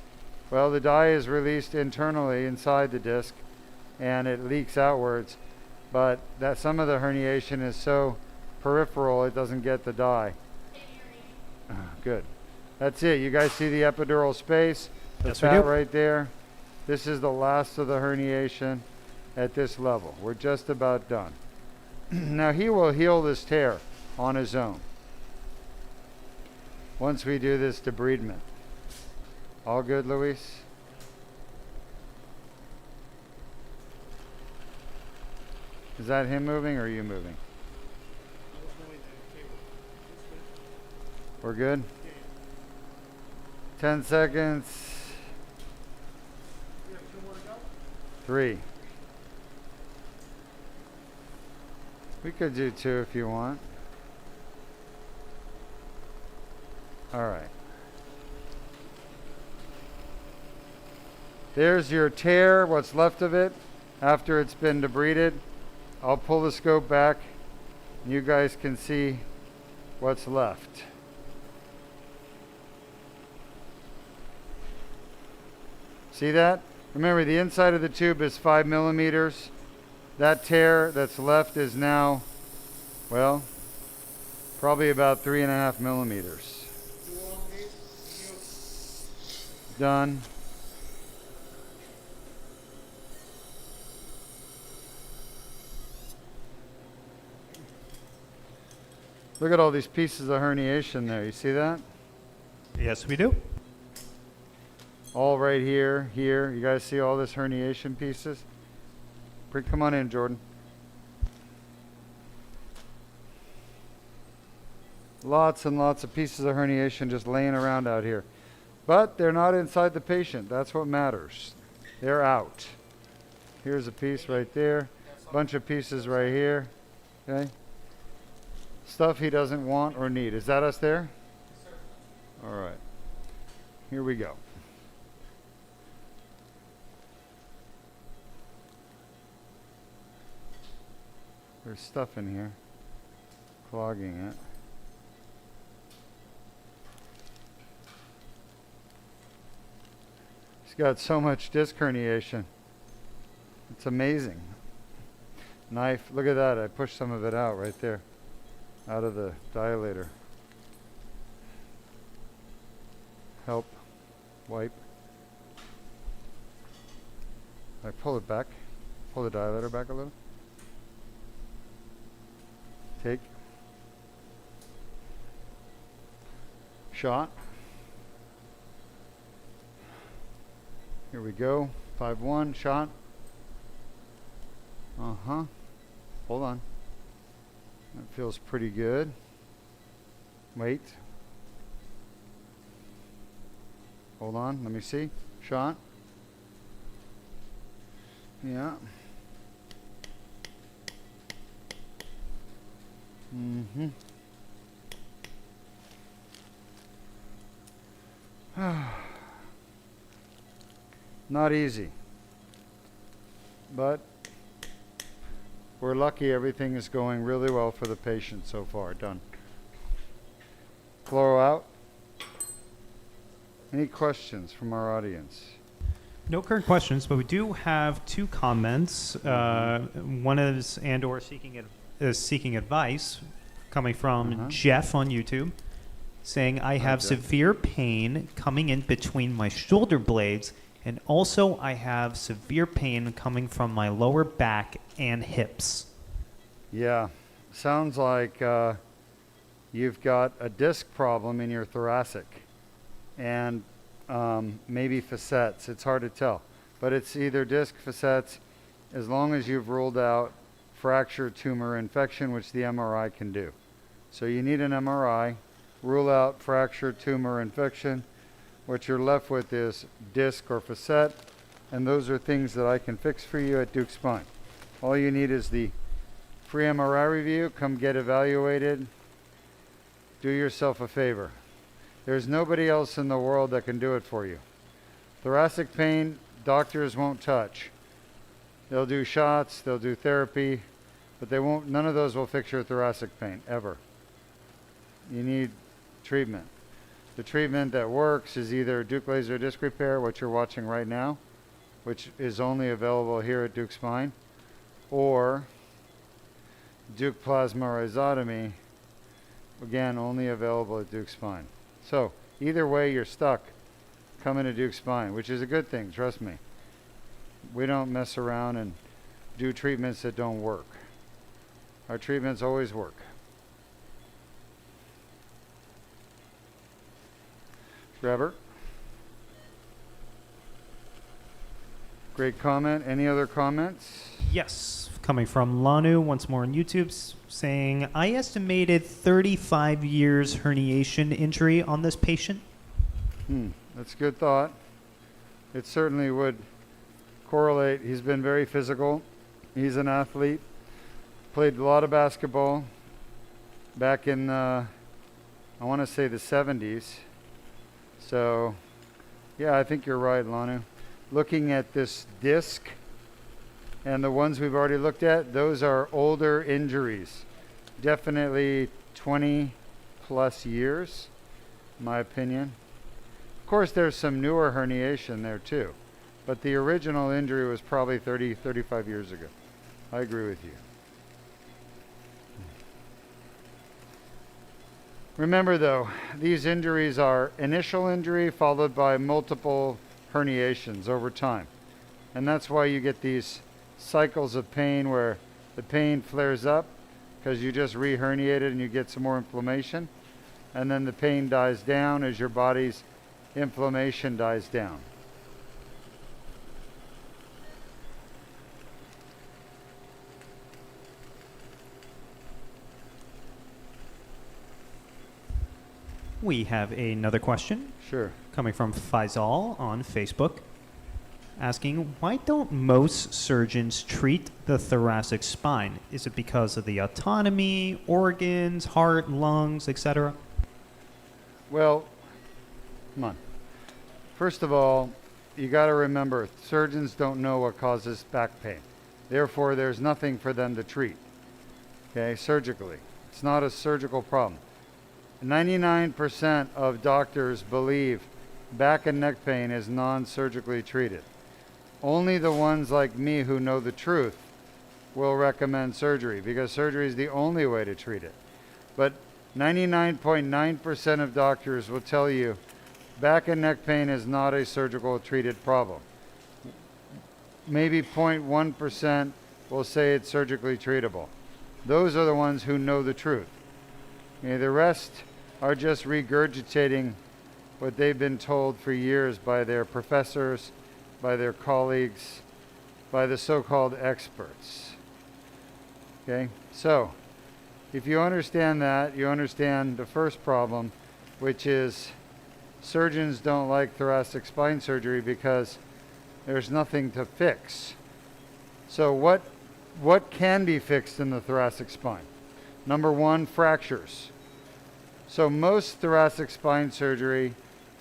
well, the dye is released internally inside the disc and it leaks outwards, but that some of the herniation is so peripheral it doesn't get the dye. Good. That's it. You guys see the epidural space? The Yes, we fat do. right there. This is the last of the herniation at this level. We're just about done. Now he will heal this tear on his own once we do this debridement. All good, Luis? Is that him moving or are you moving? We're good? 10 seconds. 3. We could do 2 if you want. All right. There's your tear, what's left of it. After it's been debrided, I'll pull the scope back and you guys can see what's left. See that? Remember, the inside of the tube is 5 millimeters. That tear that's left is now, well, probably about 3.5 millimeters. Done. Look at all these pieces of herniation there. You see that? Yes, we do. All right here, here. You guys see all this herniation pieces? Come on in, Jordan. Lots and lots of pieces of herniation just laying around out here. But they're not inside the patient. That's what matters. They're out. Here's a piece right there. Bunch of pieces right here. Okay? Stuff he doesn't want or need. Is that us there? Yes, sir. All right. Here we go. There's stuff in here clogging it. He's got so much disc herniation. It's amazing. Knife, look at that. I pushed some of it out right there, out of the dilator. Help. Wipe. I pull it back. Pull the dilator back a little. Take. Shot. Here we go. 5-1 shot. Uh-huh. Hold on. That feels pretty good. Wait. Hold on. Let me see. Shot. Yeah. Mm-hmm. Not easy. But we're lucky everything is going really well for the patient so far. Done. Fluoro out. Any questions from our audience? No current questions, but we do have two comments. One is and/or seeking advice, coming from Jeff on YouTube, saying, "I have severe pain coming in between my shoulder blades, and also I have severe pain coming from my lower back and hips." Yeah, sounds like you've got a disc problem in your thoracic, and maybe facets. It's hard to tell, but it's either disc, facets, as long as you've ruled out fracture, tumor, infection, which the MRI can do. So you need an MRI, rule out fracture, tumor, infection. What you're left with is disc or facet, and those are things that I can fix for you at Duke Spine. All you need is the free MRI review. Come get evaluated. Do yourself a favor. There's nobody else in the world that can do it for you. Thoracic pain, doctors won't touch. They'll do shots, they'll do therapy, but they won't. None of those will fix your thoracic pain, ever. You need treatment. The treatment that works is either Duke laser disc repair, what you're watching right now, which is only available here at Duke Spine, or Duke plasma rhizotomy, again, only available at Duke Spine. So either way, you're stuck coming to Duke Spine, which is a good thing, trust me. We don't mess around and do treatments that don't work. Our treatments always work. Robert? Great comment. Any other comments? Yes, coming from Lanu once more on YouTube, saying, "I estimated 35 years herniation injury on this patient." That's a good thought. It certainly would correlate. He's been very physical. He's an athlete. Played a lot of basketball back in, I want to say the 70s. So, yeah, I think you're right, Lanu. Looking at this disc, And the ones we've already looked at, those are older injuries. Definitely 20 plus years, in my opinion. Of course, there's some newer herniation there too. But the original injury was probably 30, 35 years ago. I agree with you. Remember though, these injuries are initial injury followed by multiple herniations over time. And that's why you get these cycles of pain where the pain flares up because you just re-herniated and you get some more inflammation. And then the pain dies down as your body's inflammation dies down. We have another question Sure. coming from Faisal on Facebook, asking, why don't most surgeons treat the thoracic spine? Is it because of the autonomy, organs, heart, lungs, etc.? Well, come on. First of all, you got to remember, surgeons don't know what causes back pain. Therefore, there's nothing for them to treat, okay, surgically. It's not a surgical problem. 99% of doctors believe back and neck pain is non-surgically treated. Only the ones like me who know the truth will recommend surgery because surgery is the only way to treat it. But 99.9% of doctors will tell you back and neck pain is not a surgical treated problem. Maybe 0.1% will say it's surgically treatable. Those are the ones who know the truth. Okay, the rest are just regurgitating what they've been told for years by their professors, by their colleagues, by the so-called experts. Okay, so if you understand that, you understand the first problem, which is surgeons don't like thoracic spine surgery because there's nothing to fix. So what can be fixed in the thoracic spine? Number one, fractures. So most thoracic spine surgery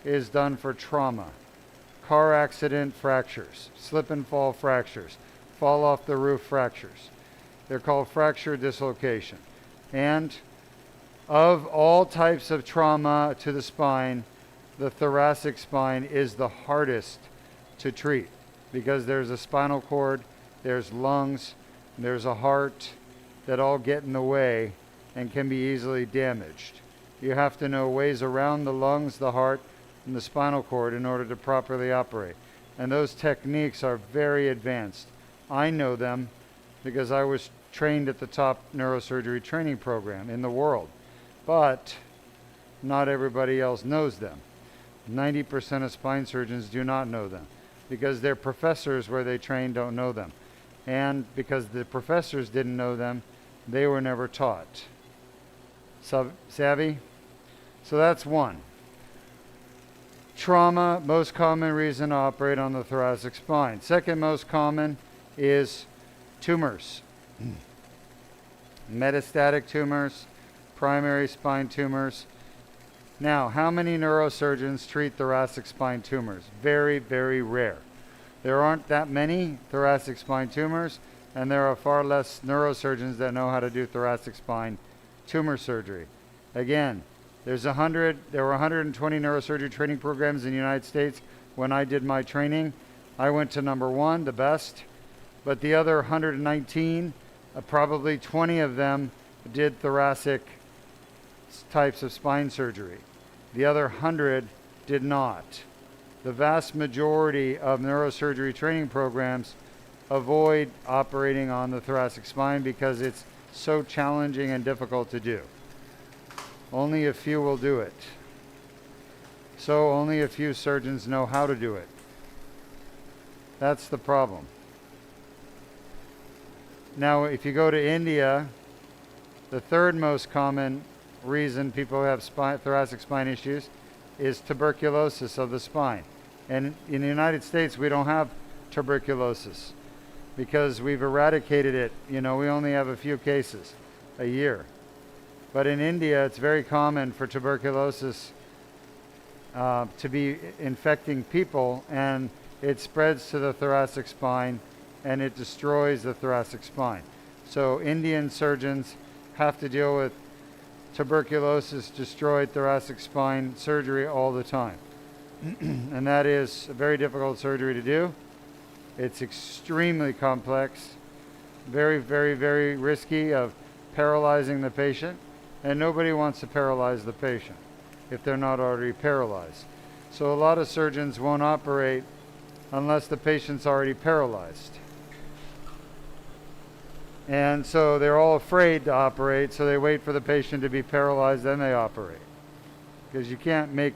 is done for trauma. Car accident fractures, slip and fall fractures, fall off the roof fractures. They're called fracture dislocation. And of all types of trauma to the spine, the thoracic spine is the hardest to treat because there's a spinal cord, there's lungs, there's a heart that all get in the way and can be easily damaged. You have to know ways around the lungs, the heart, and the spinal cord in order to properly operate. And those techniques are very advanced. I know them because I was trained at the top neurosurgery training program in the world. But not everybody else knows them. 90% of spine surgeons do not know them because their professors where they train don't know them. And because the professors didn't know them, they were never taught. Savvy? So that's one. Trauma, most common reason to operate on the thoracic spine. Second most common is tumors. Metastatic tumors, primary spine tumors. Now, how many neurosurgeons treat thoracic spine tumors? Very, very rare. There aren't that many thoracic spine tumors, and there are far less neurosurgeons that know how to do thoracic spine tumor surgery. Again, there were 120 neurosurgery training programs in the United States when I did my training. I went to number one, the best, but the other 119, probably 20 of them did thoracic types of spine surgery. The other 100 did not. The vast majority of neurosurgery training programs avoid operating on the thoracic spine because it's so challenging and difficult to do. Only a few will do it. So only a few surgeons know how to do it. That's the problem. Now, if you go to India, the third most common reason people have thoracic spine issues is tuberculosis of the spine. And in the United States, we don't have tuberculosis because we've eradicated it. You know, we only have a few cases a year. But in India, it's very common for tuberculosis to be infecting people, and it spreads to the thoracic spine and it destroys the thoracic spine. So Indian surgeons have to deal with tuberculosis, destroyed thoracic spine surgery all the time. And that is a very difficult surgery to do. It's extremely complex, very, very, very risky of paralyzing the patient, and nobody wants to paralyze the patient if they're not already paralyzed. So a lot of surgeons won't operate unless the patient's already paralyzed. And so they're all afraid to operate, so they wait for the patient to be paralyzed, then they operate. Because you can't make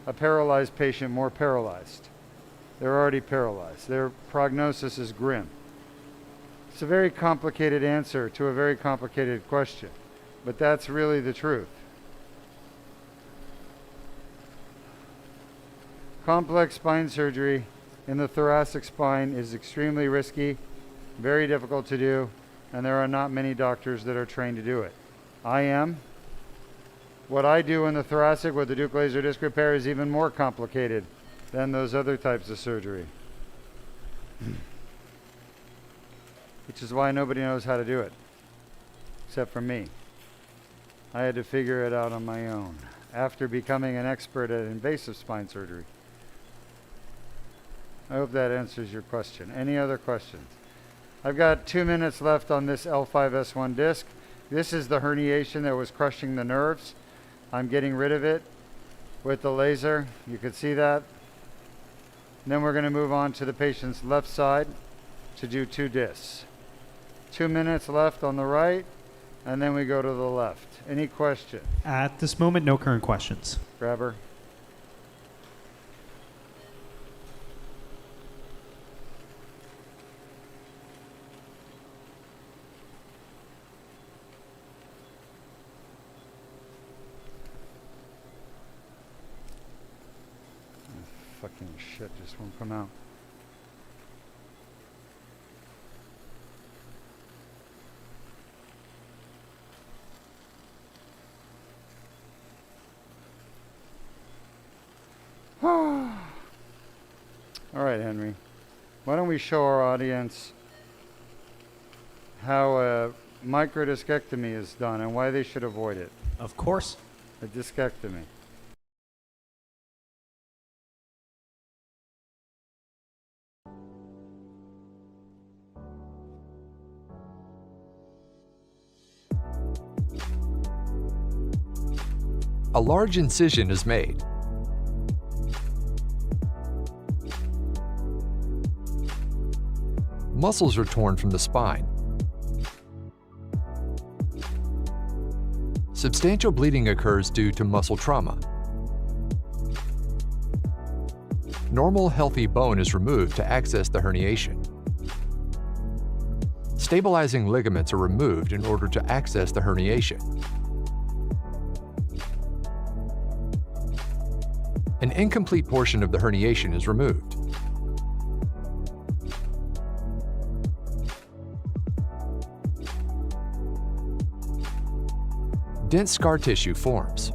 a paralyzed patient more paralyzed. They're already paralyzed. Their prognosis is grim. It's a very complicated answer to a very complicated question, but that's really the truth. Complex spine surgery in the thoracic spine is extremely risky, very difficult to do, and there are not many doctors that are trained to do it. I am. What I do in the thoracic with the Duke laser disc repair is even more complicated than those other types of surgery. Which is why nobody knows how to do it, except for me. I had to figure it out on my own after becoming an expert at invasive spine surgery. I hope that answers your question. Any other questions? I've got 2 minutes left on this L3-S1 disc. This is the herniation that was crushing the nerves. I'm getting rid of it with the laser. You can see that. And then we're going to move on to the patient's left side to do 2 discs. 2 minutes left on the right, and then we go to the left. Any question? At this moment, no current questions. Grab her. Fucking shit just won't come out. All right, Henry. Why don't we show our audience how a microdiscectomy is done and why they should avoid it? Of course. A discectomy. A large incision is made. Muscles are torn from the spine. Substantial bleeding occurs due to muscle trauma. Normal, healthy bone is removed to access the herniation. Stabilizing ligaments are removed in order to access the herniation. An incomplete portion of the herniation is removed. Dense scar tissue forms.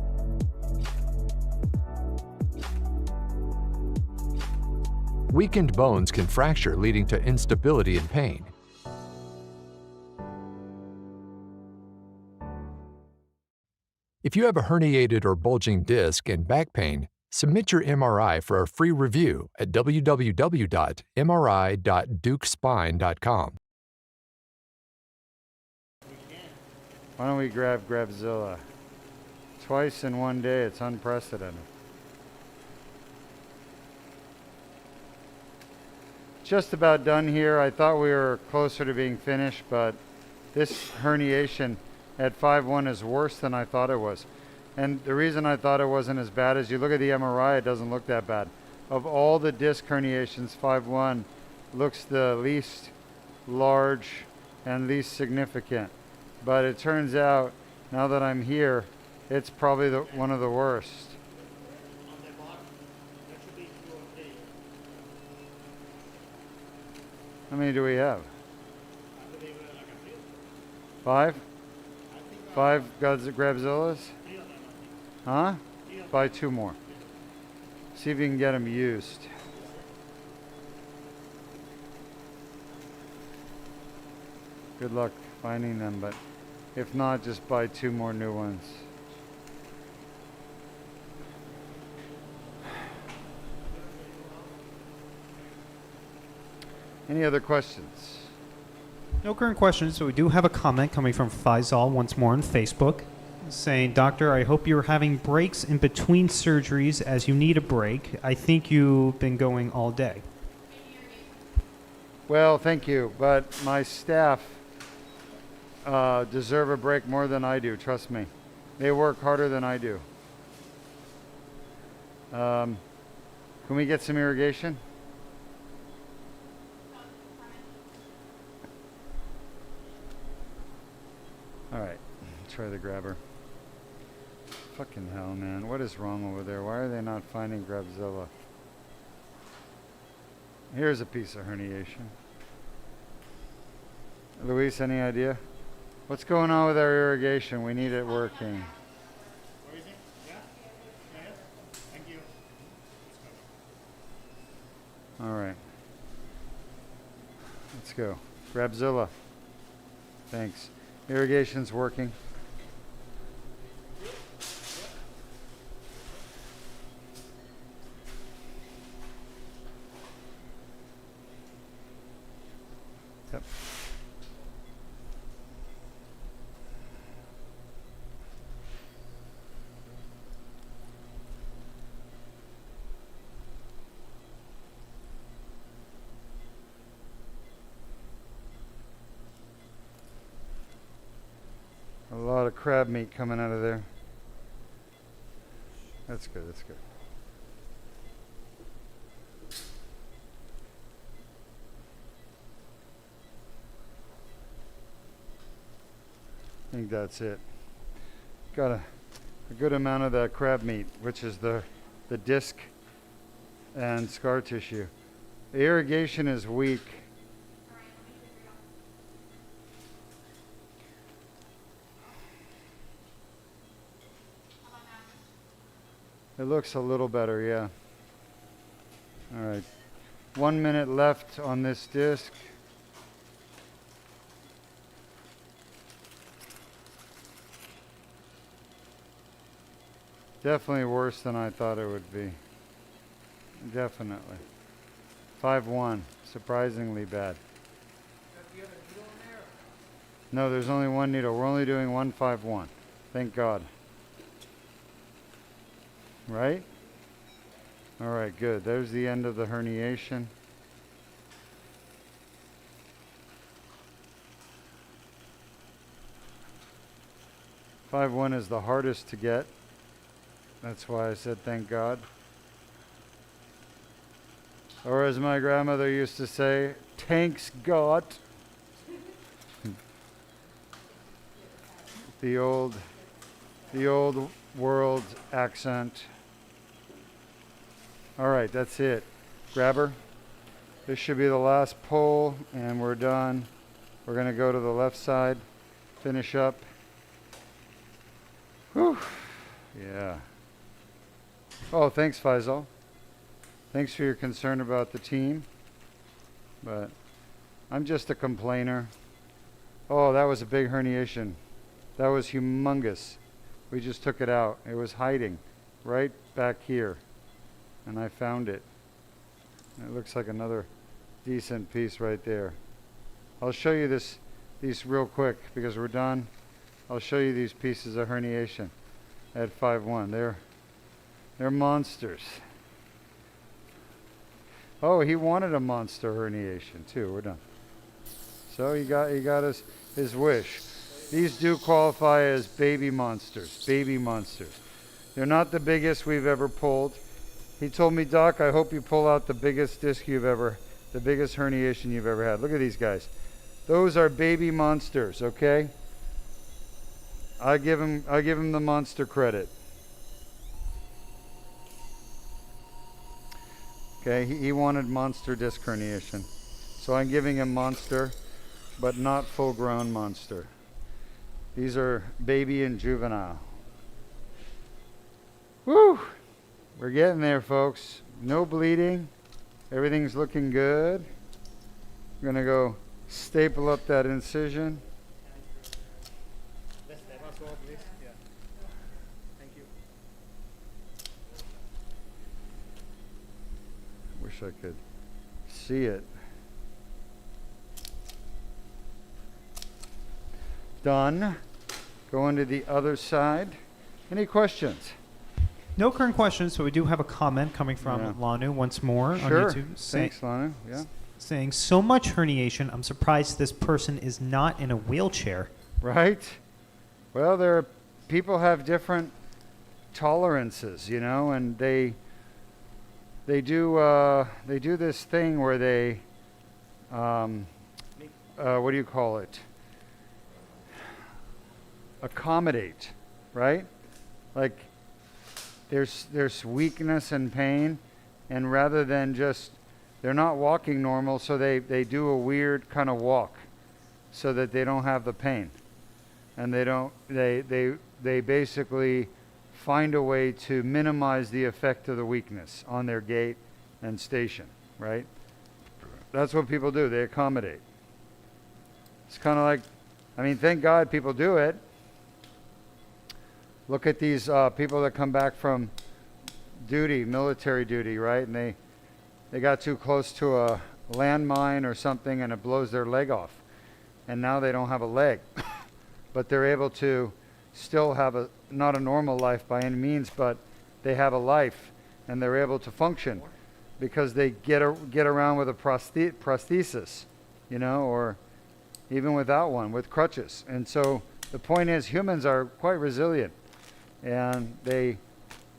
Weakened bones can fracture, leading to instability and pain. If you have a herniated or bulging disc and back pain, submit your MRI for a free review at www.mri.dukespine.com. Why don't we grab Grabzilla? Twice in one day, it's unprecedented. Just about done here. I thought we were closer to being finished, but this herniation at 5-1 is worse than I thought it was. And the reason I thought it wasn't as bad is you look at the MRI, it doesn't look that bad. Of all the disc herniations, 5-1 looks the least large and least significant. But it turns out, now that I'm here, it's probably one of the worst. How many do we have? 5? 5 Grabzillas? Huh? Buy 2 more. See if you can get them used. Good luck finding them, but if not, just buy 2 more new ones. Any other questions? No current questions, so we do have a comment coming from Faisal once more on Facebook saying, Doctor, I hope you're having breaks in between surgeries as you need a break. I think you've been going all day. Well, thank you, but my staff deserve a break more than I do, trust me. They work harder than I do. Can we get some irrigation? All right, try the grabber. Fucking hell, man. What is wrong over there? Why are they not finding Grabzilla? Here's a piece of herniation. Luis, any idea? What's going on with our irrigation? We need it working. Where is it? Yeah? Yeah. Thank you. All right. Let's go. Grabzilla. Thanks. Irrigation's working. Yep. A lot of crab meat coming out of there. That's good, that's good. I think that's it. Got a good amount of that crab meat, which is the disc and scar tissue. The irrigation is weak. It looks a little better, yeah. All right. 1 minute left on this disc. Definitely worse than I thought it would be. Definitely. 5-1. Surprisingly bad. No, there's only one needle. We're only doing 1-5-1. Thank God. Right? All right, good. There's the end of the herniation. Five one is the hardest to get. That's why I said thank God. Or as my grandmother used to say, tanks God. The old world accent. All right, that's it. Grabber. This should be the last pull, and we're done. We're going to go to the left side, finish up. Whew. Yeah. Oh, thanks, Faisal. Thanks for your concern about the team. But I'm just a complainer. Oh, that was a big herniation. That was humongous. We just took it out. It was hiding right back here. And I found it. It looks like another decent piece right there. I'll show you these real quick because we're done. I'll show you these pieces of herniation at 5-1. They're monsters. Oh, he wanted a monster herniation too. We're done. So he got his wish. These do qualify as baby monsters. Baby monsters. They're not the biggest we've ever pulled. He told me, Doc, I hope you pull out the biggest disc the biggest herniation you've ever had. Look at these guys. Those are baby monsters, okay? I give him the monster credit. Okay, he wanted monster disc herniation. So I'm giving him monster, but not full-grown monster. These are baby and juvenile. Woo! We're getting there, folks. No bleeding. Everything's looking good. I'm going to go staple up that incision. Let's step as well, please. Yeah. Thank you. Wish I could see it. Done. Going to the other side. Any questions? No current questions, but we do have a comment coming from Yeah. Lanu once more Sure. on YouTube Thanks, Lana. Yeah. saying, so much herniation, I'm surprised this person is not in a wheelchair. Right? Well, people have different tolerances, you know, and they do this thing where they what do you call it? Accommodate, right? Like there's weakness and pain, and rather than just they're not walking normal, so they do a weird kind of walk so that they don't have the pain. And they basically find a way to minimize the effect of the weakness on their gait and station, right? That's what people do. They accommodate. It's kind of like, I mean, thank God people do it. Look at these people that come back from duty, military duty, right? And they got too close to a landmine or something and it blows their leg off. And now they don't have a leg. But they're able to still have not a normal life by any means, but they have a life and they're able to function because they get around with a prosthesis, you know, or even without one, with crutches. And so the point is humans are quite resilient and they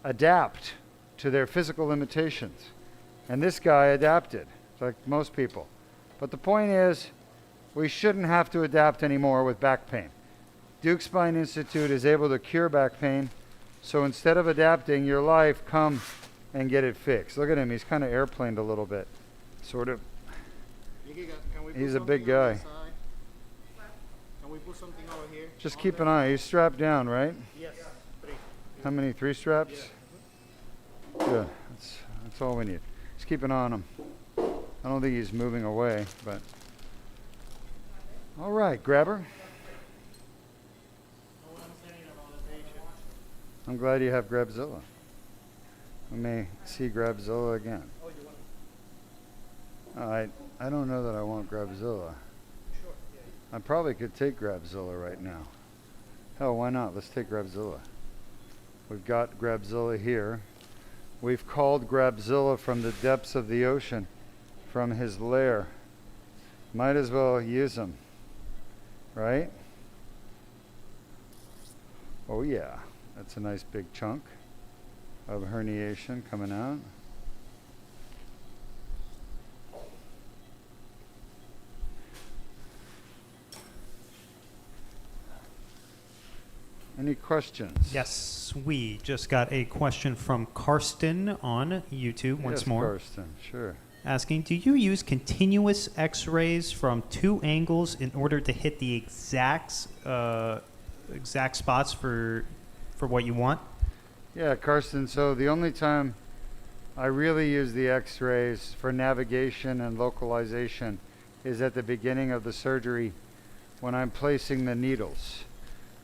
adapt to their physical limitations. And this guy adapted, like most people. But the point is, we shouldn't have to adapt anymore with back pain. Duke Spine Institute is able to cure back pain. So instead of adapting your life, come and get it fixed. Look at him. He's kind of airplaned a little bit. Sort of. He's a big guy. Can we put something over here? Just keep an eye. He's strapped down, right? Yes. 3. How many? 3 straps? Yeah. Good. That's all we need. Just keep an eye on him. I don't think he's moving away, but. All right, grab her. I'm glad you have Grabzilla. We may see Grabzilla again. I don't know that I want Grabzilla. I probably could take Grabzilla right now. Hell, why not? Let's take Grabzilla. We've got Grabzilla here. We've called Grabzilla from the depths of the ocean, from his lair. Might as well use him, right? Oh yeah. That's a nice big chunk of herniation coming out. Any questions? Yes, we just got a question from Karsten on YouTube once more. Karsten, sure. Asking, do you use continuous x-rays from 2 angles in order to hit the exact spots for what you want? Yeah, Karsten, so the only time I really use the x-rays for navigation and localization is at the beginning of the surgery when I'm placing the needles.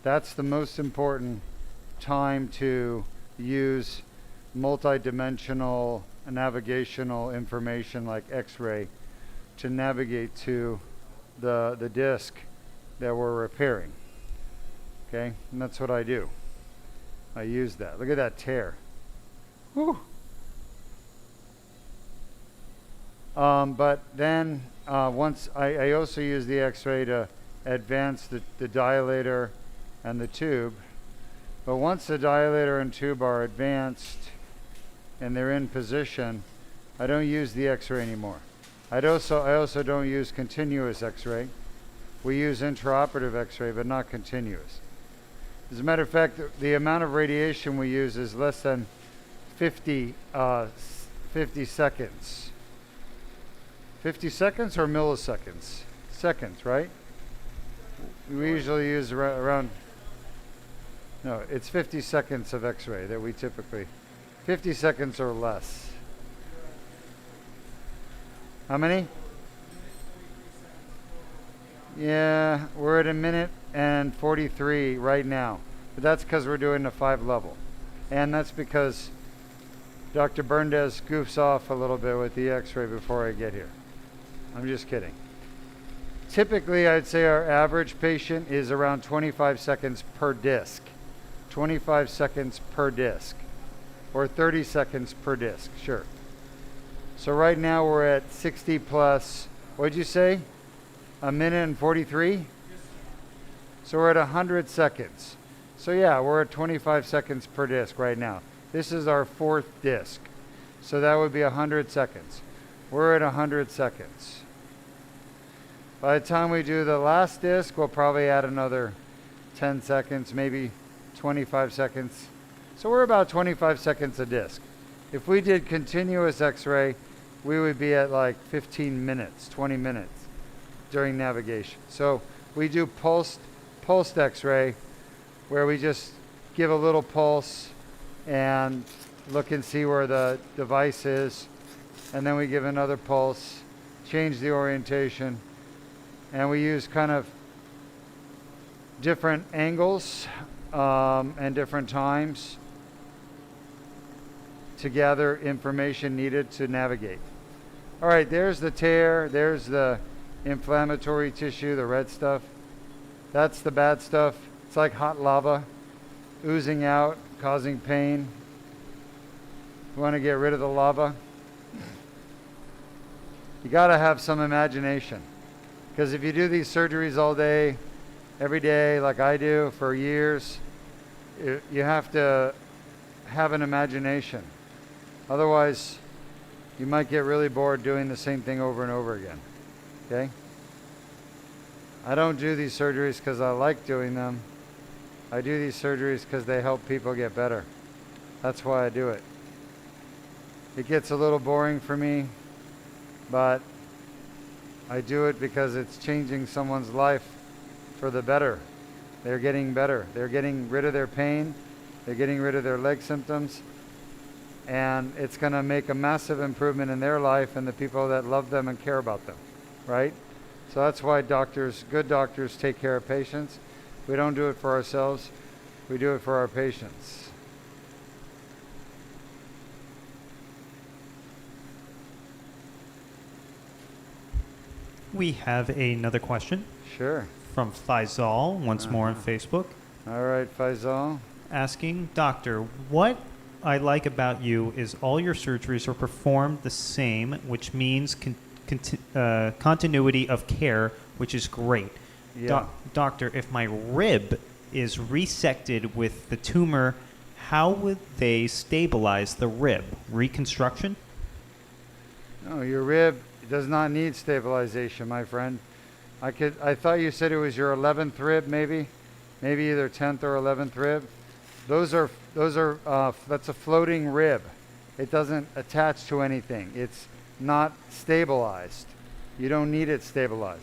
That's the most important time to use multidimensional navigational information like x-ray to navigate to the disc that we're repairing. Okay, and that's what I do. I use that. Look at that tear. Whew. But then once I also use the x-ray to advance the dilator and the tube. But once the dilator and tube are advanced and they're in position, I don't use the x-ray anymore. I also don't use continuous x-ray. We use intraoperative x-ray, but not continuous. As a matter of fact, the amount of radiation we use is less than 50 seconds. 50 seconds or milliseconds? Seconds, right? We usually use around, no, it's 50 seconds of x-ray that we typically, 50 seconds or less. How many? Yeah, we're at 1:43 right now. But that's because we're doing the 5 level. And that's because Dr. Berndes goofs off a little bit with the x-ray before I get here. I'm just kidding. Typically, I'd say our average patient is around 25 seconds per disc. 25 seconds per disc. Or 30 seconds per disc, sure. So right now we're at 60 plus, what'd you say? 1:43? So we're at 100 seconds. So yeah, we're at 25 seconds per disc right now. This is our 4th disc. So that would be 100 seconds. We're at 100 seconds. By the time we do the last disc, we'll probably add another 10 seconds, maybe 25 seconds. So we're about 25 seconds a disc. If we did continuous x-ray, we would be at like 15 minutes, 20 minutes during navigation. So we do pulsed x-ray where we just give a little pulse and look and see where the device is. And then we give another pulse, change the orientation, and we use kind of different angles and different times to gather information needed to navigate. All right, there's the tear, there's the inflammatory tissue, the red stuff. That's the bad stuff. It's like hot lava oozing out, causing pain. You want to get rid of the lava? You got to have some imagination. Because if you do these surgeries all day, every day, like I do for years, you have to have an imagination. Otherwise, you might get really bored doing the same thing over and over again. Okay? I don't do these surgeries because I like doing them. I do these surgeries because they help people get better. That's why I do it. It gets a little boring for me, but I do it because it's changing someone's life for the better. They're getting better. They're getting rid of their pain. They're getting rid of their leg symptoms. And it's going to make a massive improvement in their life and the people that love them and care about them, right? So that's why good doctors take care of patients. We don't do it for ourselves. We do it for our patients. We have another question Sure. from Faisal, once more on Facebook, All right, Faisal. asking, Doctor, what I like about you is all your surgeries are performed the same, which means continuity of care, which is great. Yeah. Doctor, if my rib is resected with the tumor, how would they stabilize the rib? Reconstruction? No, your rib does not need stabilization, my friend. I thought you said it was your 11th rib, maybe either 10th or 11th rib. That's a floating rib. It doesn't attach to anything. It's not stabilized. You don't need it stabilized.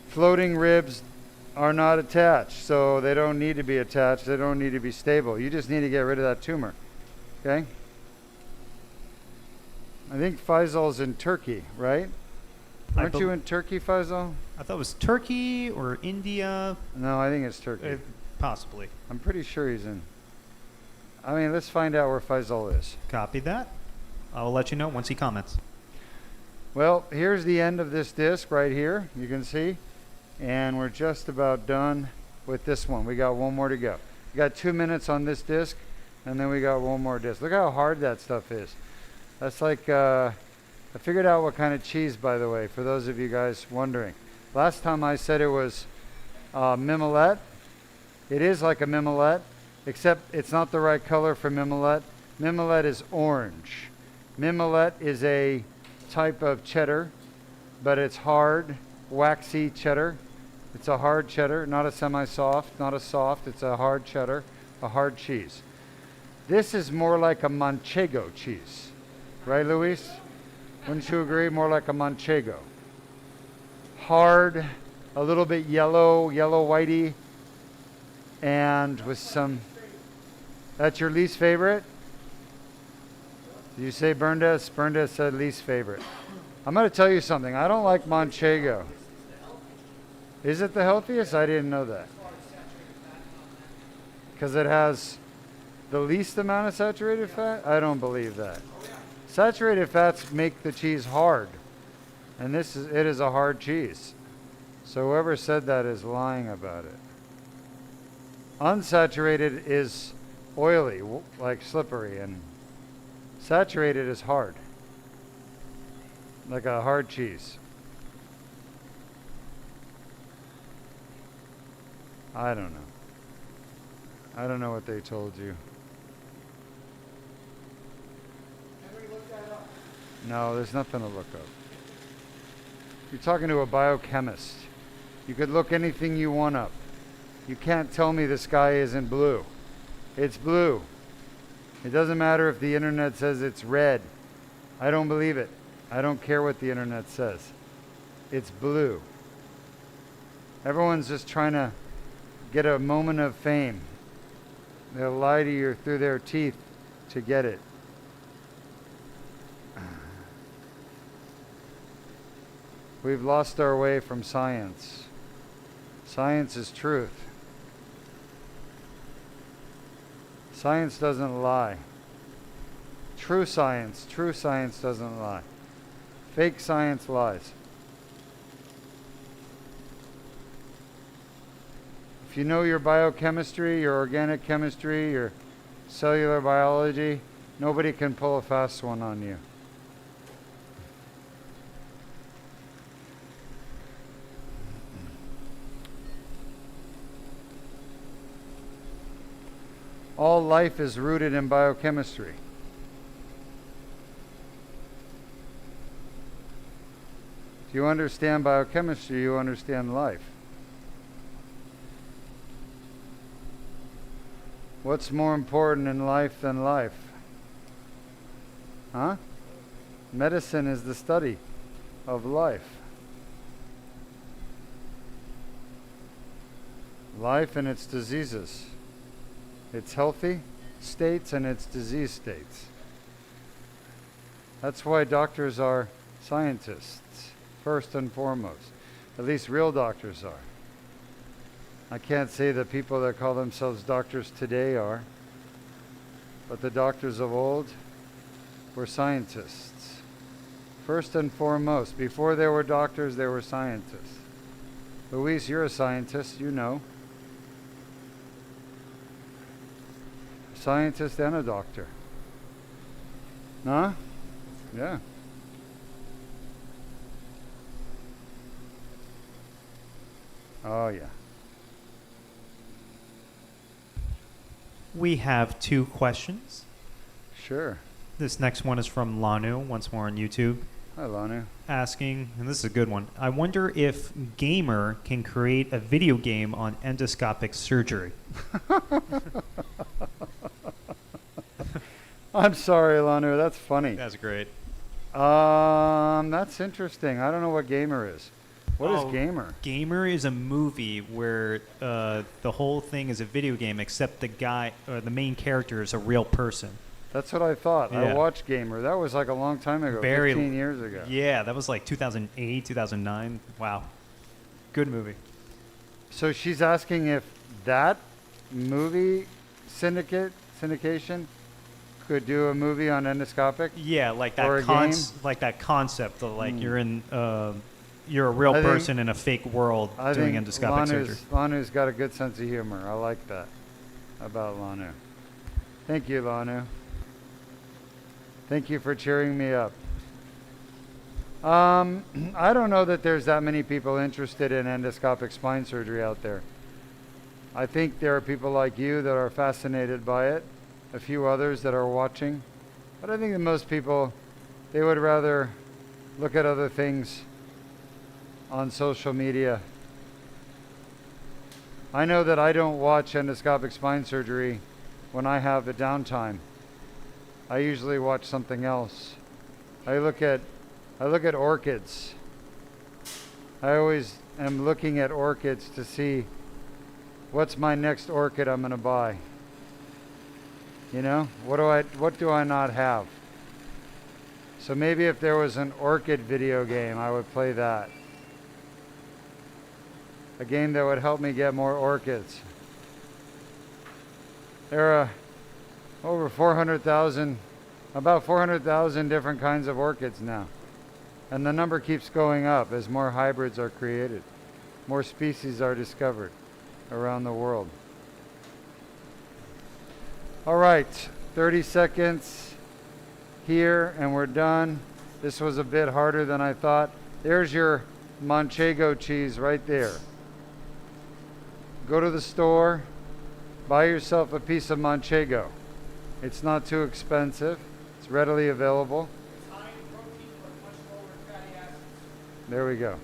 Floating ribs are not attached, so they don't need to be attached. They don't need to be stable. You just need to get rid of that tumor. Okay? I think Faisal's in Turkey, right? Aren't you in Turkey, Faisal? I thought it was Turkey or India. No, I think it's Turkey. Possibly. I'm pretty sure he's in. I mean, let's find out where Faisal is. Copy that. I'll let you know once he comments. Well, here's the end of this disc right here. You can see. And we're just about done with this one. We got one more to go. We got 2 minutes on this disc, and then we got one more disc. Look how hard that stuff is. That's like, I figured out what kind of cheese, by the way, for those of you guys wondering. Last time I said it was mimolette. It is like a mimolette, except it's not the right color for mimolette. Mimolette is orange. Mimolette is a type of cheddar, but it's hard, waxy cheddar. It's a hard cheddar, not a semi-soft, not a soft. It's a hard cheddar, a hard cheese. This is more like a manchego cheese. Right, Luis? Wouldn't you agree? More like a manchego. Hard, a little bit yellow whitey, and with some... That's your least favorite? Did you say Berndes? Berndes said least favorite. I'm going to tell you something. I don't like manchego. Is it the healthiest? I didn't know that. Because it has the least amount of saturated fat? I don't believe that. Saturated fats make the cheese hard. And it is a hard cheese. So whoever said that is lying about it. Unsaturated is oily, like slippery, and saturated is hard. Like a hard cheese. I don't know. I don't know what they told you. No, there's nothing to look up. You're talking to a biochemist. You could look anything you want up. You can't tell me the sky isn't blue. It's blue. It doesn't matter if the internet says it's red. I don't believe it. I don't care what the internet says. It's blue. Everyone's just trying to get a moment of fame. They'll lie to you through their teeth to get it. We've lost our way from science. Science is truth. Science doesn't lie. True science doesn't lie. Fake science lies. If you know your biochemistry, your organic chemistry, your cellular biology, nobody can pull a fast one on you. All life is rooted in biochemistry. If you understand biochemistry, you understand life. What's more important in life than life? Huh? Medicine is the study of life. Life and its diseases. Its healthy states and its disease states. That's why doctors are scientists, first and foremost. At least real doctors are. I can't say the people that call themselves doctors today are, but the doctors of old were scientists. First and foremost, before there were doctors, there were scientists. Luis, you're a scientist, you know. Scientist and a doctor. Huh? Yeah. Oh, yeah. We have 2 questions. Sure. This next one is from Lanu, once more on YouTube, Hi, Lanu. asking, and this is a good one, I wonder if Gamer can create a video game on endoscopic surgery. I'm sorry, Lanu. That's funny. That's great. That's interesting. I don't know what Gamer is. What is Gamer? Gamer is a movie where the whole thing is a video game, except the main character is a real person. That's what I thought. Yeah. I watched Gamer. That was like a long time ago, 15 years ago. Yeah, that was like 2008, 2009. Wow. Good movie. So she's asking if that movie syndication could do a movie on endoscopic? Yeah, like Or that a game? like that concept of like you're a real person in a fake world doing endoscopic surgery. Lanu's got a good sense of humor. I like that about Lanu. Thank you, Lanu. Thank you for cheering me up. I don't know that there's that many people interested in endoscopic spine surgery out there. I think there are people like you that are fascinated by it, a few others that are watching. But I think that most people, they would rather look at other things on social media. I know that I don't watch endoscopic spine surgery when I have the downtime. I usually watch something else. I look at orchids. I always am looking at orchids to see what's my next orchid I'm going to buy. You know, what do I not have? So maybe if there was an orchid video game, I would play that. a game that would help me get more orchids. There are over 400,000, about 400,000 different kinds of orchids now. And the number keeps going up as more hybrids are created. More species are discovered around the world. All right, 30 seconds here and we're done. This was a bit harder than I thought. There's your Manchego cheese right there. Go to the store, buy yourself a piece of Manchego. It's not too expensive. It's readily available. It's high in protein but much lower in fatty acids. There we go.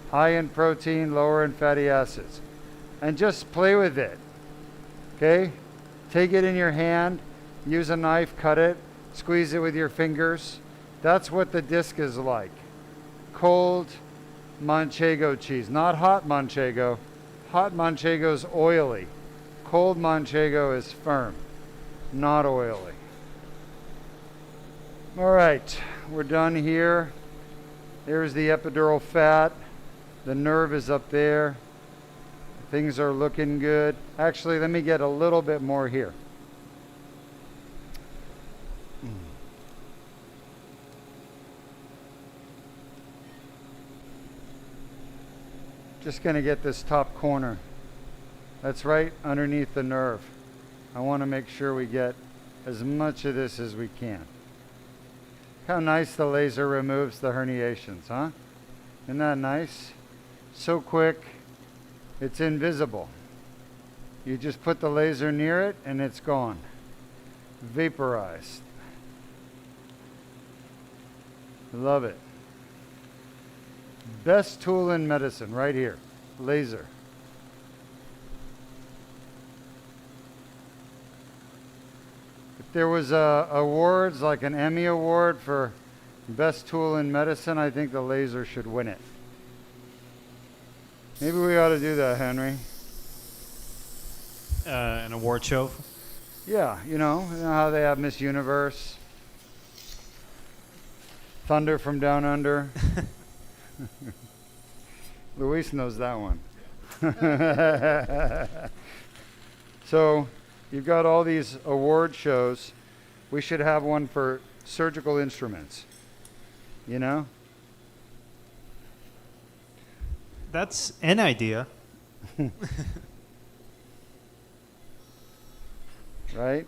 High in protein, lower in fatty acids. And just play with it. Okay? Take it in your hand, use a knife, cut it, squeeze it with your fingers. That's what the disc is like. Cold Manchego cheese, not hot Manchego. Hot Manchego is oily. Cold Manchego is firm, not oily. All right, we're done here. There's the epidural fat. The nerve is up there. Things are looking good. Actually, let me get a little bit more here. Just going to get this top corner. That's right underneath the nerve. I want to make sure we get as much of this as we can. How nice the laser removes the herniations, huh? Isn't that nice? So quick, it's invisible. You just put the laser near it and it's gone. Vaporized. Love it. Best tool in medicine, right here. Laser. If there was awards like an Emmy Award for best tool in medicine, I think the laser should win it. Maybe we ought to do that, Henry. An award show. Yeah, you know how they have Miss Universe, Thunder from Down Under. Luis knows that one. So you've got all these award shows. We should have one for surgical instruments. You know? That's an idea. Right?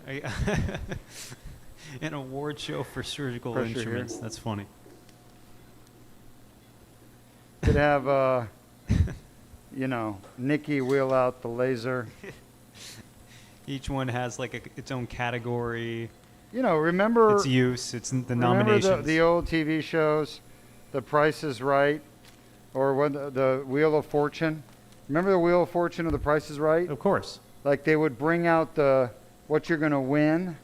An award show for surgical Pressure instruments. here. That's funny. Could have, you know, Nikki wheel out the laser. Each one has like its own category, You know, remember its use, its the remember nominations. the old TV shows, The Price is Right, or when the Wheel of Fortune. Remember the Wheel of Fortune or The Price is Right? Of course. Like they would bring out what you're going to win,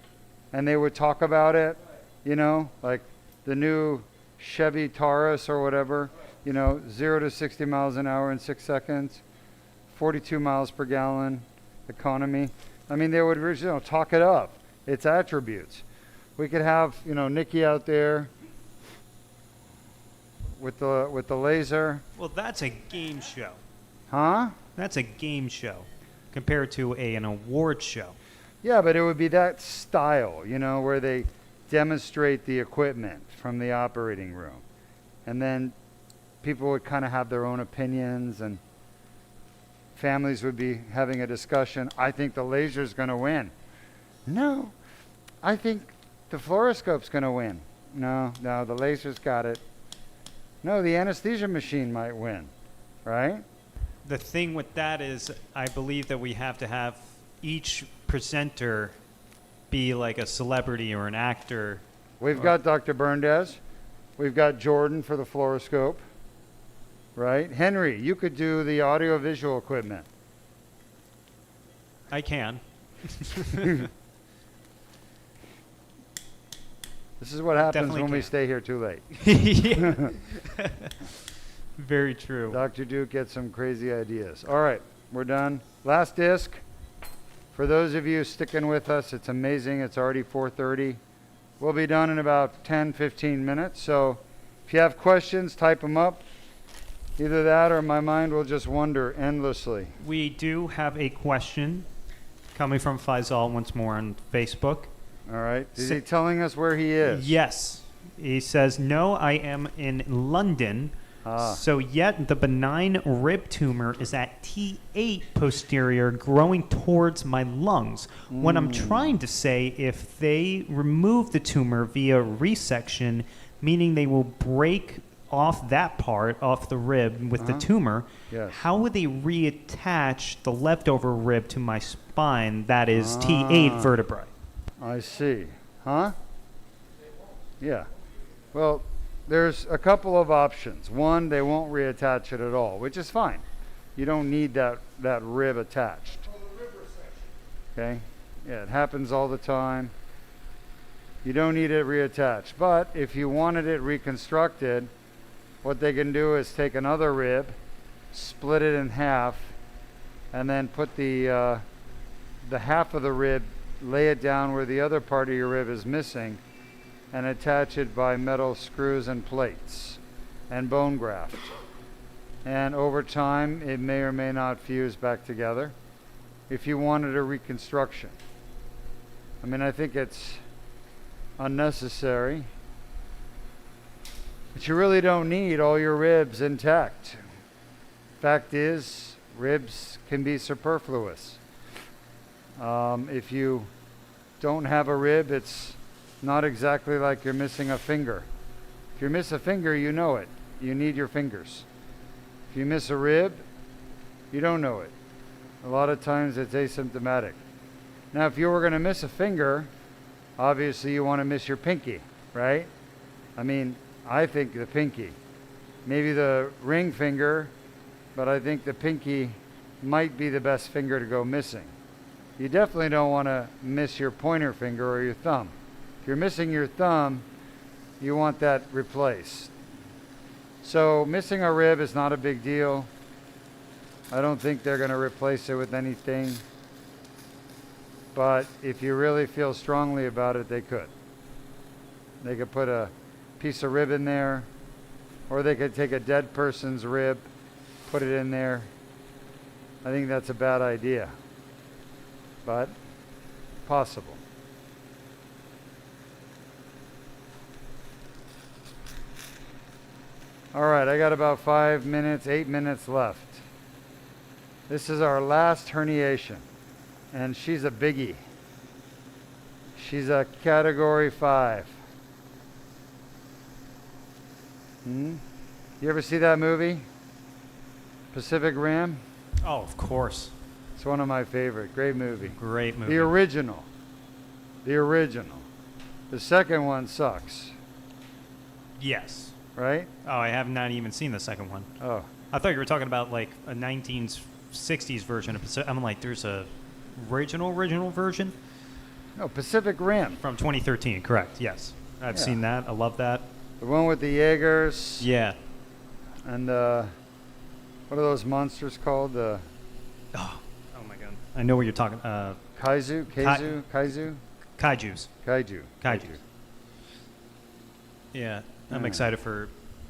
and they would talk about it, you know, like the new Chevy Taurus or whatever, you know, 0 to 60 miles an hour in 6 seconds, 42 miles per gallon economy. I mean, they would, you know, talk it up, its attributes. We could have, you know, Nikki out there with the laser. Well, that's a game show. Huh? That's a game show compared to an award show. Yeah, but it would be that style, you know, where they demonstrate the equipment from the operating room. And then people would kind of have their own opinions and families would be having a discussion. I think the laser's going to win. No, I think the fluoroscope's going to win. No, the laser's got it. No, the anesthesia machine might win, right? The thing with that is, I believe that we have to have each presenter be like a celebrity or an actor. We've got Dr. Berndes. We've got Jordan for the fluoroscope, right? Henry, you could do the audio-visual equipment. I can. This is what happens Definitely when we can. stay here too late. Yeah. Very true. Dr. Duke gets some crazy ideas. All right, we're done. Last disc. For those of you sticking with us, it's amazing. It's already 4:30. We'll be done in about 10, 15 minutes. So if you have questions, type them up. Either that or my mind will just wander endlessly. We do have a question coming from Faisal once more on Facebook. All right. Is he telling us where he is? Yes. He says, no, I am in London. Ah. So yet the benign rib tumor is at T8 posterior growing towards my lungs. What I'm trying to say, if they remove the tumor via resection, meaning they will break off that part off the rib with the tumor, Yes. how would they reattach the leftover rib to my spine, that is T8 vertebrae? I see. Huh? Yeah. Well, there's a couple of options. One, they won't reattach it at all, which is fine. You don't need that rib attached. Okay? Yeah, it happens all the time. You don't need it reattached. But if you wanted it reconstructed, what they can do is take another rib, split it in half, and then put the half of the rib, lay it down where the other part of your rib is missing, and attach it by metal screws and plates and bone graft. And over time, it may or may not fuse back together if you wanted a reconstruction. I mean, I think it's unnecessary, but you really don't need all your ribs intact. Fact is, ribs can be superfluous. If you don't have a rib, it's not exactly like you're missing a finger. If you miss a finger, you know it. You need your fingers. If you miss a rib, you don't know it. A lot of times it's asymptomatic. Now, if you were going to miss a finger, obviously you want to miss your pinky, right? I mean, I think the pinky. Maybe the ring finger, but I think the pinky might be the best finger to go missing. You definitely don't want to miss your pointer finger or your thumb. If you're missing your thumb, you want that replaced. So missing a rib is not a big deal. I don't think they're going to replace it with anything. But if you really feel strongly about it, they could. They could put a piece of rib in there, or they could take a dead person's rib, put it in there. I think that's a bad idea, but possible. All right, I got about 8 minutes left. This is our last herniation, and she's a biggie. She's a category 5. You ever see that movie? Pacific Rim? Oh, of course. It's one of my favorite. Great movie. Great movie. The original. The original. The second one sucks, Yes. right? Oh, I have not even seen the second one. Oh, I thought you were talking about like a 1960s version of Pacific. I'm like, there's a original version no, Pacific Rim. from 2013. Correct. Yes, I've Yeah. seen that. I love that. The one with the Jaegers Yeah. and what are those monsters called? The Oh my god. I know what you're talking. Kaiju? Kaijus. Kaiju. Yeah. I'm Yeah. excited for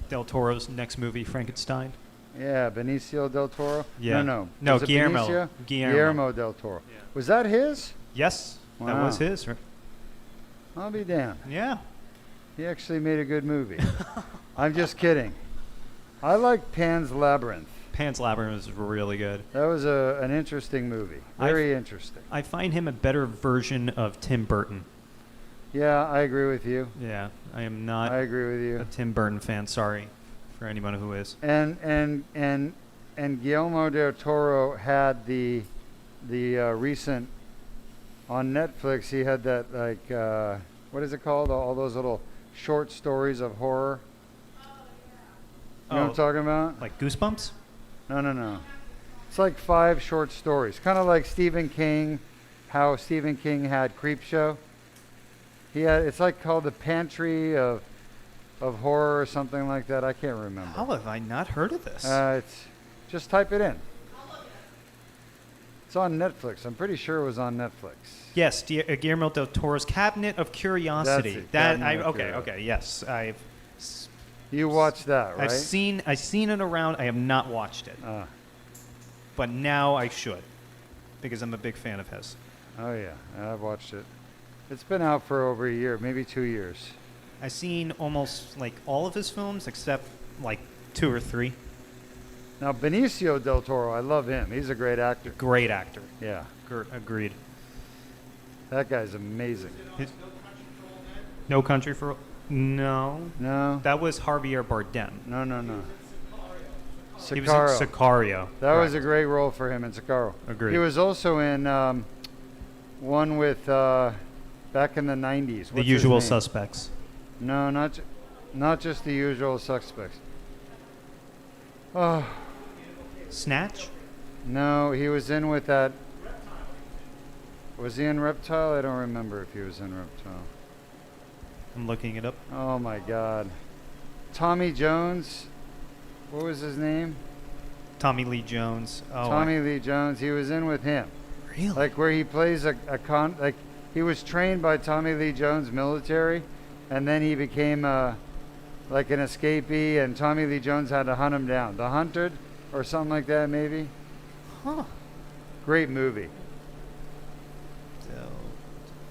Del Toro's next movie, Frankenstein. Yeah, Benicio del Toro? Yeah. No. No, Was it Guillermo. Benicio? Guillermo. del Toro. Yeah. Was that his? Yes, that Wow. was his. Right? I'll be damned. Yeah. He actually made a good movie. I'm just kidding. I like Pan's Labyrinth. Pan's Labyrinth was really good. That was an interesting movie. Very interesting. I find him a better version of Tim Burton. Yeah, I agree with you. Yeah, I am not I agree with a you. Tim Burton fan. Sorry for anyone who is. And Guillermo del Toro had the recent on Netflix. He had that what is it called? All those little short stories of horror. You know what I'm talking about? Like Goosebumps? No. It's like 5 short stories, kind of like Stephen King. How Stephen King had Creepshow. It's like called the Pantry of Horror or something like that. I can't remember. How have I not heard of this? It's just type it in. It's on Netflix. I'm pretty sure it was on Netflix. Yes, Guillermo del Toro's Cabinet of Curiosity. That's it, Cabinet of Okay, Curiosity. yes, You watched that, right? I've seen it around. I have not watched it, but now I should, because I'm a big fan of his. Oh yeah, I've watched it. It's been out for over a year, maybe 2 years. I've seen almost like all of his films except like 2 or 3. Now Benicio del Toro, I love him. He's a great actor. Great actor. Yeah, Agreed. that guy's amazing. No Country for No. No, That was Javier Bardem. no. He was in Sicario. Sicario. That was a great role for him in Sicario. Agreed. He was also in one with back in the 90s. The What's Usual his name? Suspects. No, not just The Usual Suspects. Oh, Snatch? no, he was in with that. Was he in Reptile? I don't remember if he was in Reptile. I'm looking it up. Oh my God. Tommy Jones. What was his name? Tommy Lee Jones. Oh, Tommy Lee Jones. He was in with him. really? Like where he plays like he was trained by Tommy Lee Jones military, and then he became like an escapee, and Tommy Lee Jones had to hunt him down. The Hunted or something like that, maybe. Huh. Great movie. So,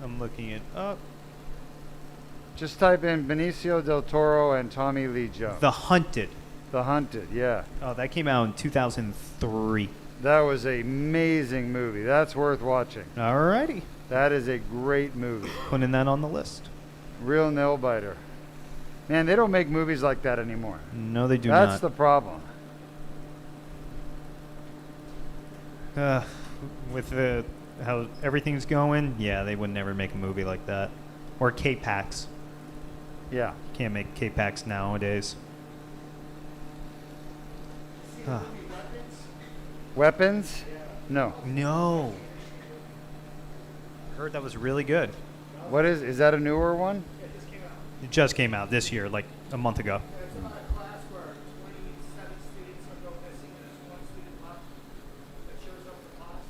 I'm looking it up. Just type in Benicio del Toro and Tommy Lee Jones. The Hunted. The Hunted, yeah. Oh, that came out in 2003. That was an amazing movie. That's worth watching. Alrighty. That is a great movie. Putting that on the list. Real nail biter. Man, they don't make movies like that anymore. No, they do That's not. the problem. With how everything's going, yeah, they would never make a movie like that. Or K-Pax. Yeah. Can't make K-Pax nowadays. Weapons? No. No. Heard that was really good. What is that a newer one? It just came out this year, like a month ago. It's about a class where 27 students will go missing and there's one student left that shows up for class.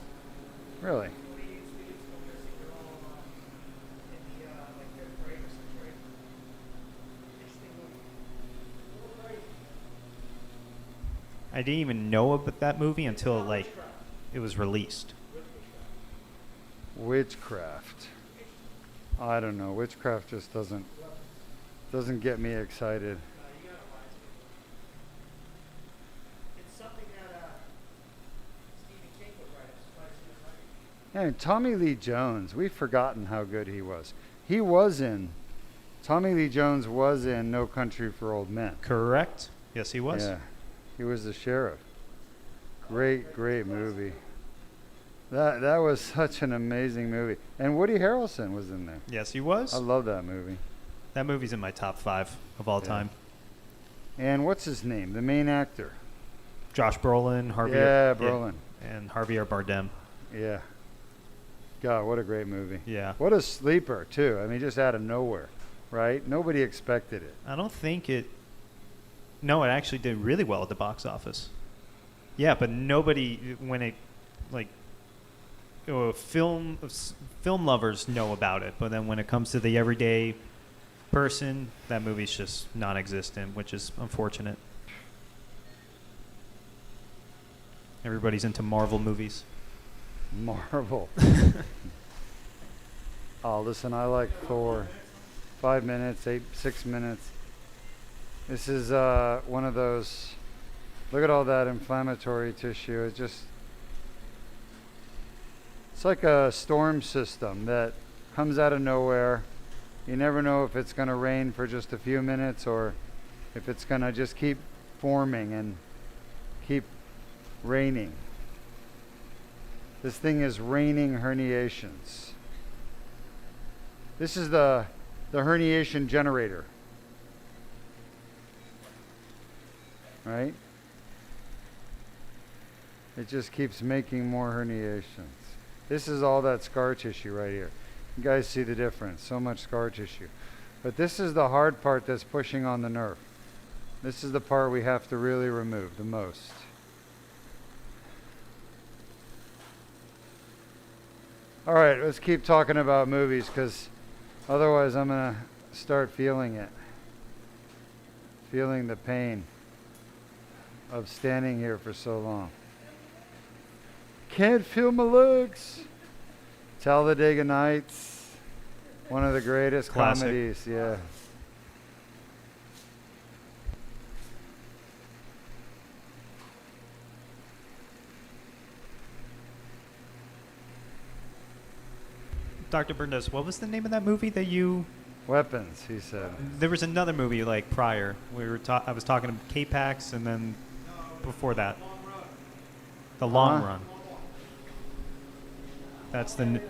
Really? 28 students go missing. They're all in the like fifth grade or sixth grade. Interesting movie. I didn't even know about that movie until like it was released. Witchcraft. I don't know. Witchcraft just doesn't get me excited. It's something that Stephen King would write. I'm surprised he didn't write it. And Tommy Lee Jones, we've forgotten how good he was. Tommy Lee Jones was in No Country for Old Men. Correct? Yes, he was. Yeah. He was the sheriff. Great movie. That was such an amazing movie. And Woody Harrelson was in there. Yes, he was. I love that movie. That movie's in my top 5 of all Yeah. time. And what's his name? The main actor. Josh Brolin, Javier. Yeah, Brolin. And Javier Bardem. Yeah. God, what a great movie. Yeah. What a sleeper, too. I mean, just out of nowhere, right? Nobody expected it. I don't think it. No, it actually did really well at the box office. Yeah, but nobody, when it, like, film lovers know about it, but then when it comes to the everyday person, that movie's just non-existent, which is unfortunate. Everybody's into Marvel movies. Marvel. Oh, listen, I like Thor. 5 minutes, 6 minutes. This is one of those. Look at all that inflammatory tissue. It's like a storm system that comes out of nowhere. You never know if it's going to rain for just a few minutes or if it's going to just keep forming and keep raining. This thing is raining herniations. This is the herniation generator. Right? It just keeps making more herniations. This is all that scar tissue right here. You guys see the difference. So much scar tissue. But this is the hard part that's pushing on the nerve. This is the part we have to really remove the most. All right, let's keep talking about movies because otherwise I'm going to start feeling it. feeling the pain of standing here for so long. Can't feel my legs. Talladega Nights, one of the greatest Classic. comedies, yeah. Dr. Bernays, what was the name of that movie that you? Weapons, he said. There was another movie like prior. I was talking to K-Pax, and then before that, The Long Huh? Run. That's the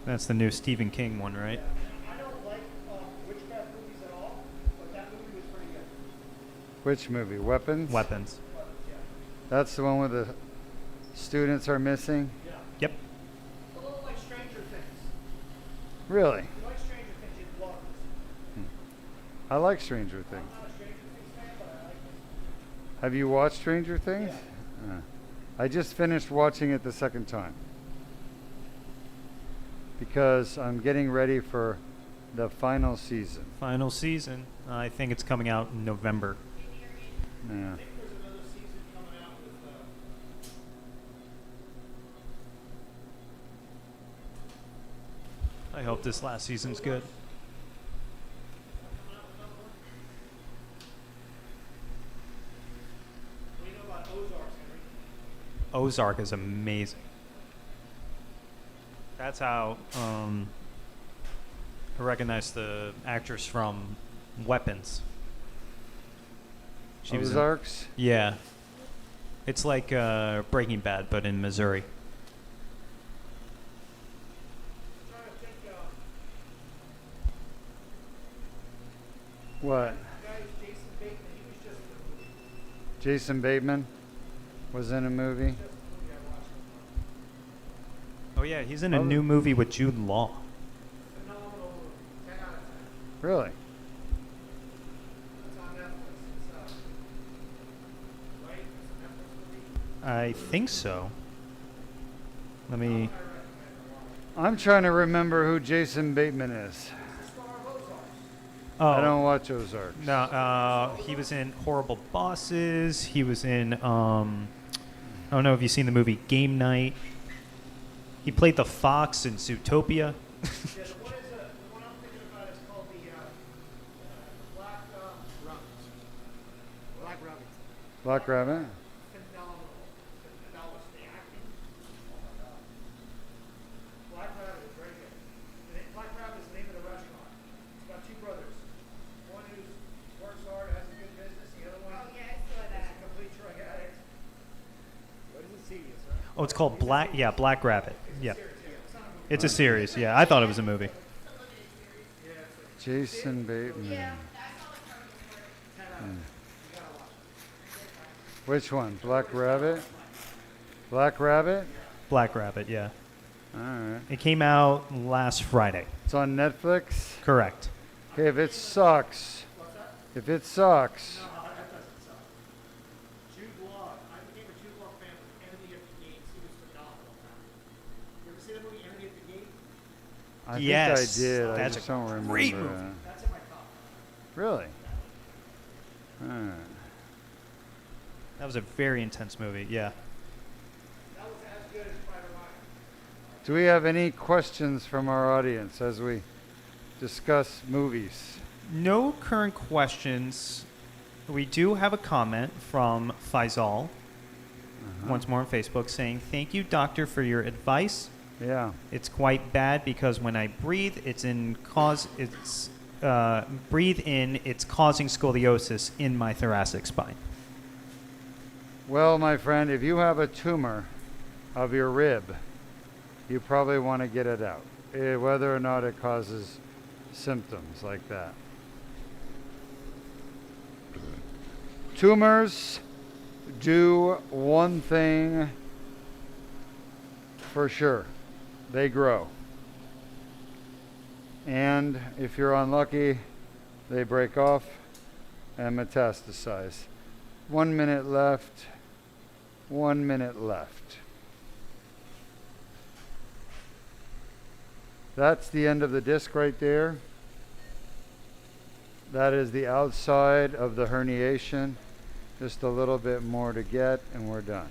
that's the new Stephen King one, right? I don't like witchcraft movies at all, but that movie was pretty good. Which movie? Weapons? Weapons. That's the one where the students are missing? Yep. It's a little like Stranger Things. Really? If you like Stranger Things, you'd love this. I like Stranger Things. I'm not a Stranger Things fan, but I like this. Have you watched Stranger Things? I just finished watching it the second time. Because I'm getting ready for the final season. Final season. I think it's coming out in November. Yeah. There's another season coming out with I hope this last season's good. what do you know about Ozarks, Henry? Ozark is amazing. That's how I recognize the actress from Weapons. She was in- Ozarks? yeah. It's like Breaking Bad, but in Missouri. I'm trying to think, What? the guy is Jason Bateman. He was just in the movie. Jason Bateman was in a movie? Just the movie I watched. Oh yeah, he's in a Oh. new movie with Jude Law. Phenomenal movie. 10 out of 10. Really? It's on Netflix. It's right? It's a Netflix movie. I think so. Let me. I recommend it. I'm trying to remember who Jason Bateman is. It's the star of Ozarks. Oh I don't watch Ozarks. no, he was in Horrible Bosses. He was in. I don't know if you've seen the movie Game Night. He played the fox in Zootopia. Yeah, the one I'm thinking about is called the Black Rabbit. Black Rabbit. Black Rabbit? Phenomenal. That was the acting. Oh my god. Black Rabbit is very good. Black Rabbit is the name of the restaurant. It's got two brothers. One who works hard, has a good business. The other one is a complete drug addict. What is it, serious, right? Oh, it's called Black. Yeah, Black Rabbit. Yeah, It's not a movie. it's a series. Yeah, I thought it was a movie. Yeah, it's Jason Bateman. Which one? Black Rabbit? Black Rabbit? Black Rabbit. Yeah, Alright. it came out last Friday. It's on Netflix? Correct. Okay, if it sucks. If it sucks. No, that doesn't suck. Jude Law. I became a Jude Law fan with Enemy at the Gates. He was phenomenal. You ever see that movie, Enemy at the Gate? I Yes, think I did. I that's just a don't remember. great movie. That's in my top. Really? Alright. That was a very intense movie. Yeah. That was as good as Private Ryan. Do we have any questions from our audience as we discuss movies? No current questions. We do have a comment from Faisal, once more on Facebook, saying, "Thank you, doctor, for your advice. Yeah. It's quite bad because when I breathe, it's causing scoliosis in my thoracic spine." Well, my friend, if you have a tumor of your rib, you probably want to get it out, whether or not it causes symptoms like that. Tumors do one thing for sure. They grow. And if you're unlucky, they break off and metastasize. 1 minute left. 1 minute left. That's the end of the disc right there. That is the outside of the herniation. Just a little bit more to get and we're done.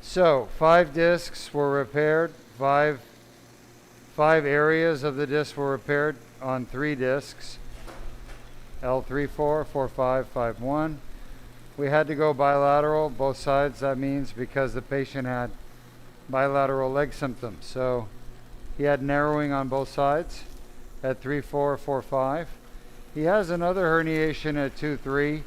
So 5 discs were repaired. Five areas of the disc were repaired on 3 discs. L3-4, 4-5, 5-1. We had to go bilateral, both sides, that means, because the patient had bilateral leg symptoms. So he had narrowing on both sides at 3-4, 4-5. He has another herniation at 2-3,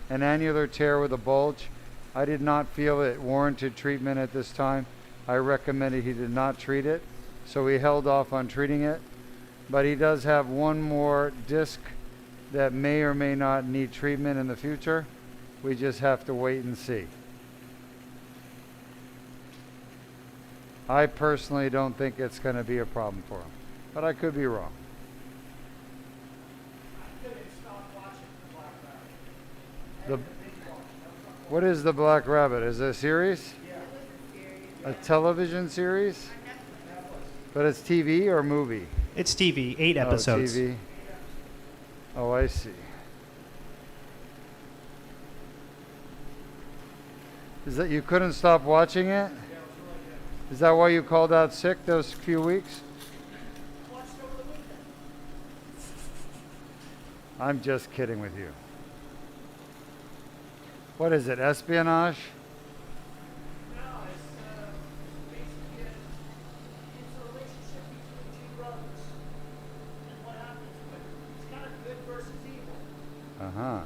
an annular tear with a bulge. I did not feel it warranted treatment at this time. I recommended he did not treat it, so we held off on treating it. But he does have one more disc that may or may not need treatment in the future. We just have to wait and see. I personally don't think it's going to be a problem for him, but I could be wrong. What is the Black Rabbit? Is it a series? A television series? But it's TV or movie? It's TV, 8 episodes. Oh, TV. Oh, I see. Is that you couldn't stop watching it? Is that why you called out sick those few weeks? I'm just kidding with you. What is it, espionage? No, it's basically it's a relationship between 2 brothers. And what happens when it's kind of good versus evil. Uh-huh.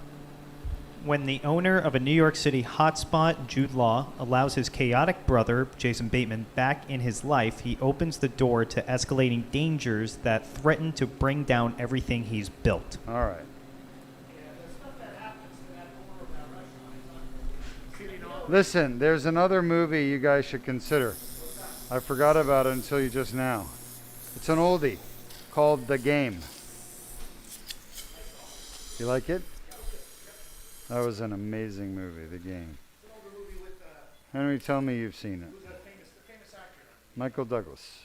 When the owner of a New York City hotspot, Jude Law, allows his chaotic brother, Jason Bateman, back in his life, he opens the door to escalating dangers that threaten to bring down everything he's built. All right. Listen, there's another movie you guys should consider. I forgot about it until you just now. It's an oldie called The Game. You like it? That was an amazing movie, The Game. Henry, tell me you've seen it. Michael Douglas.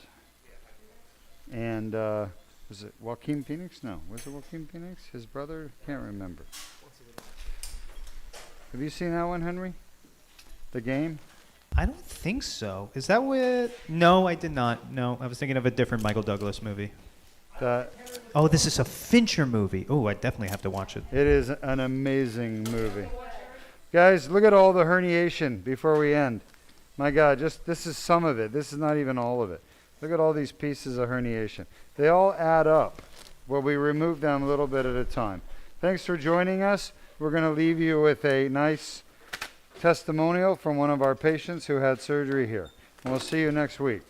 And was it Joaquin Phoenix? No. Was it Joaquin Phoenix? His brother? Can't remember. Have you seen that one, Henry? The Game? I don't think so. Is that what? No, I did not. No, I was thinking of a different Michael Douglas movie. That Oh, this is a Fincher movie. Oh, I definitely have to watch it. it is an amazing movie. Guys, look at all the herniation before we end. My God, just this is some of it. This is not even all of it. Look at all these pieces of herniation. They all add up. Well, we remove them a little bit at a time. Thanks for joining us. We're going to leave you with a nice testimonial from one of our patients who had surgery here. And we'll see you next week.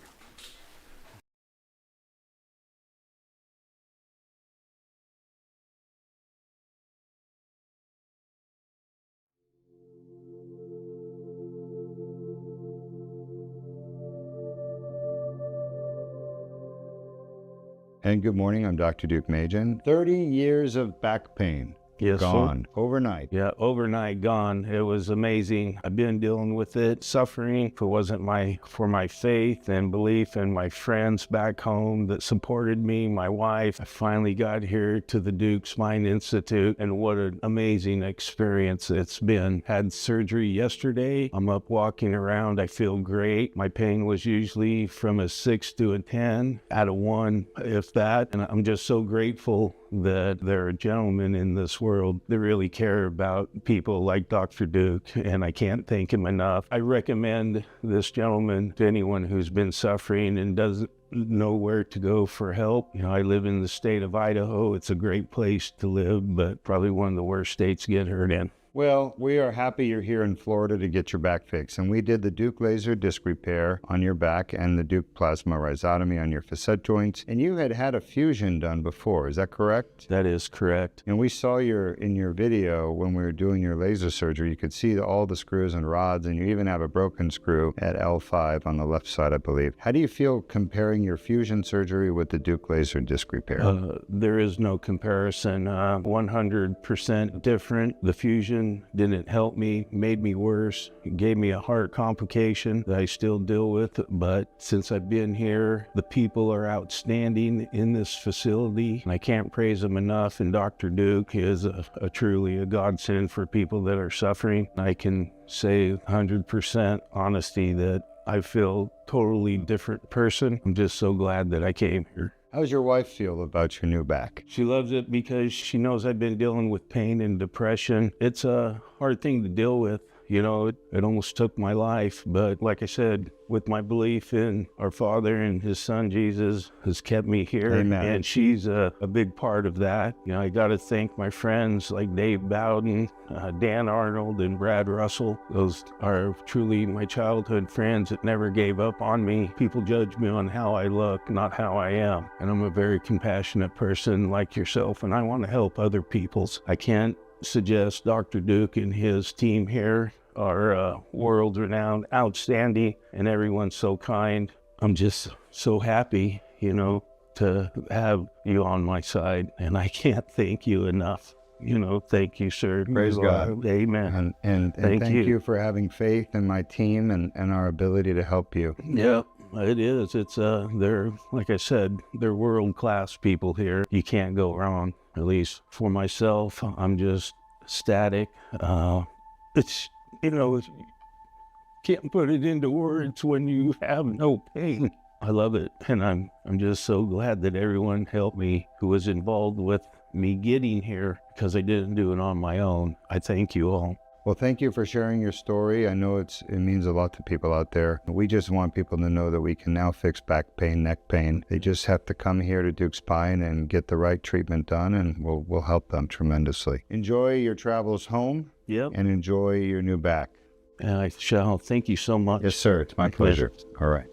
And good morning, I'm Dr. Duke Majan. 30 years of back pain. Yes, Gone overnight. Yeah, overnight gone. It was amazing. I've been dealing with it, suffering. If it wasn't for my faith and belief and my friends back home that supported me, my wife, I finally got here to the Duke Spine Institute, and what an amazing experience it's been. Had surgery yesterday. I'm up walking around. I feel great. My pain was usually from a 6 to a 10 out of 1, if that. And I'm just so grateful that there are gentlemen in this world that really care about people like Dr. Duke, and I can't thank him enough. I recommend this gentleman to anyone who's been suffering and doesn't know where to go for help. You know, I live in the state of Idaho. It's a great place to live, but probably one of the worst states to get hurt in. Well, we are happy you're here in Florida to get your back fixed. And we did the Duke laser disc repair on your back and the Duke plasma rhizotomy on your facet joints. And you had a fusion done before, is that correct? That is correct. And we saw in your video when we were doing your laser surgery, you could see all the screws and rods, and you even have a broken screw at L5 on the left side, I believe. How do you feel comparing your fusion surgery with the Duke laser disc repair? There is no comparison. 100% different. The fusion medication didn't help me, made me worse. It gave me a heart complication that I still deal with. But since I've been here, the people are outstanding in this facility, and I can't praise them enough. And Dr. Duke is truly a godsend for people that are suffering. I can say 100% honesty that I feel totally different person. I'm just so glad that I came here. How's your wife feel about your new back? She loves it because she knows I've been dealing with pain and depression. It's a hard thing to deal with. You know, it almost took my life. But like I said, with my belief in our Father and His Son, Jesus, has kept me here. Amen. And she's a big part of that. You know, I got to thank my friends like Dave Bowden, Dan Arnold, and Brad Russell. Those are truly my childhood friends that never gave up on me. People judge me on how I look, not how I am. And I'm a very compassionate person like yourself, and I want to help other people. I can't suggest Dr. Duke and his team here are world-renowned, outstanding, and everyone's so kind. I'm just so happy, you know, to have you on my side, and I can't thank you enough. You know, thank you, sir. Praise God. Amen. And thank you for having faith in my team and our ability to help you. Yeah, it is. It's they're, like I said, they're world-class people here. You can't go wrong. At least for myself, I'm just ecstatic. It's, you know, can't put it into words when you have no pain. I love it, and I'm just so glad that everyone helped me who was involved with me getting here, because I didn't do it on my own. I thank you all. Well, thank you for sharing your story. I know it means a lot to people out there. We just want people to know that we can now fix back pain, neck pain. They just have to come here to Duke Spine and get the right treatment done, and we'll help them tremendously. Enjoy your travels home. Yep. And enjoy your new back. And I shall. Thank you so much. Yes, sir. It's my pleasure. All right.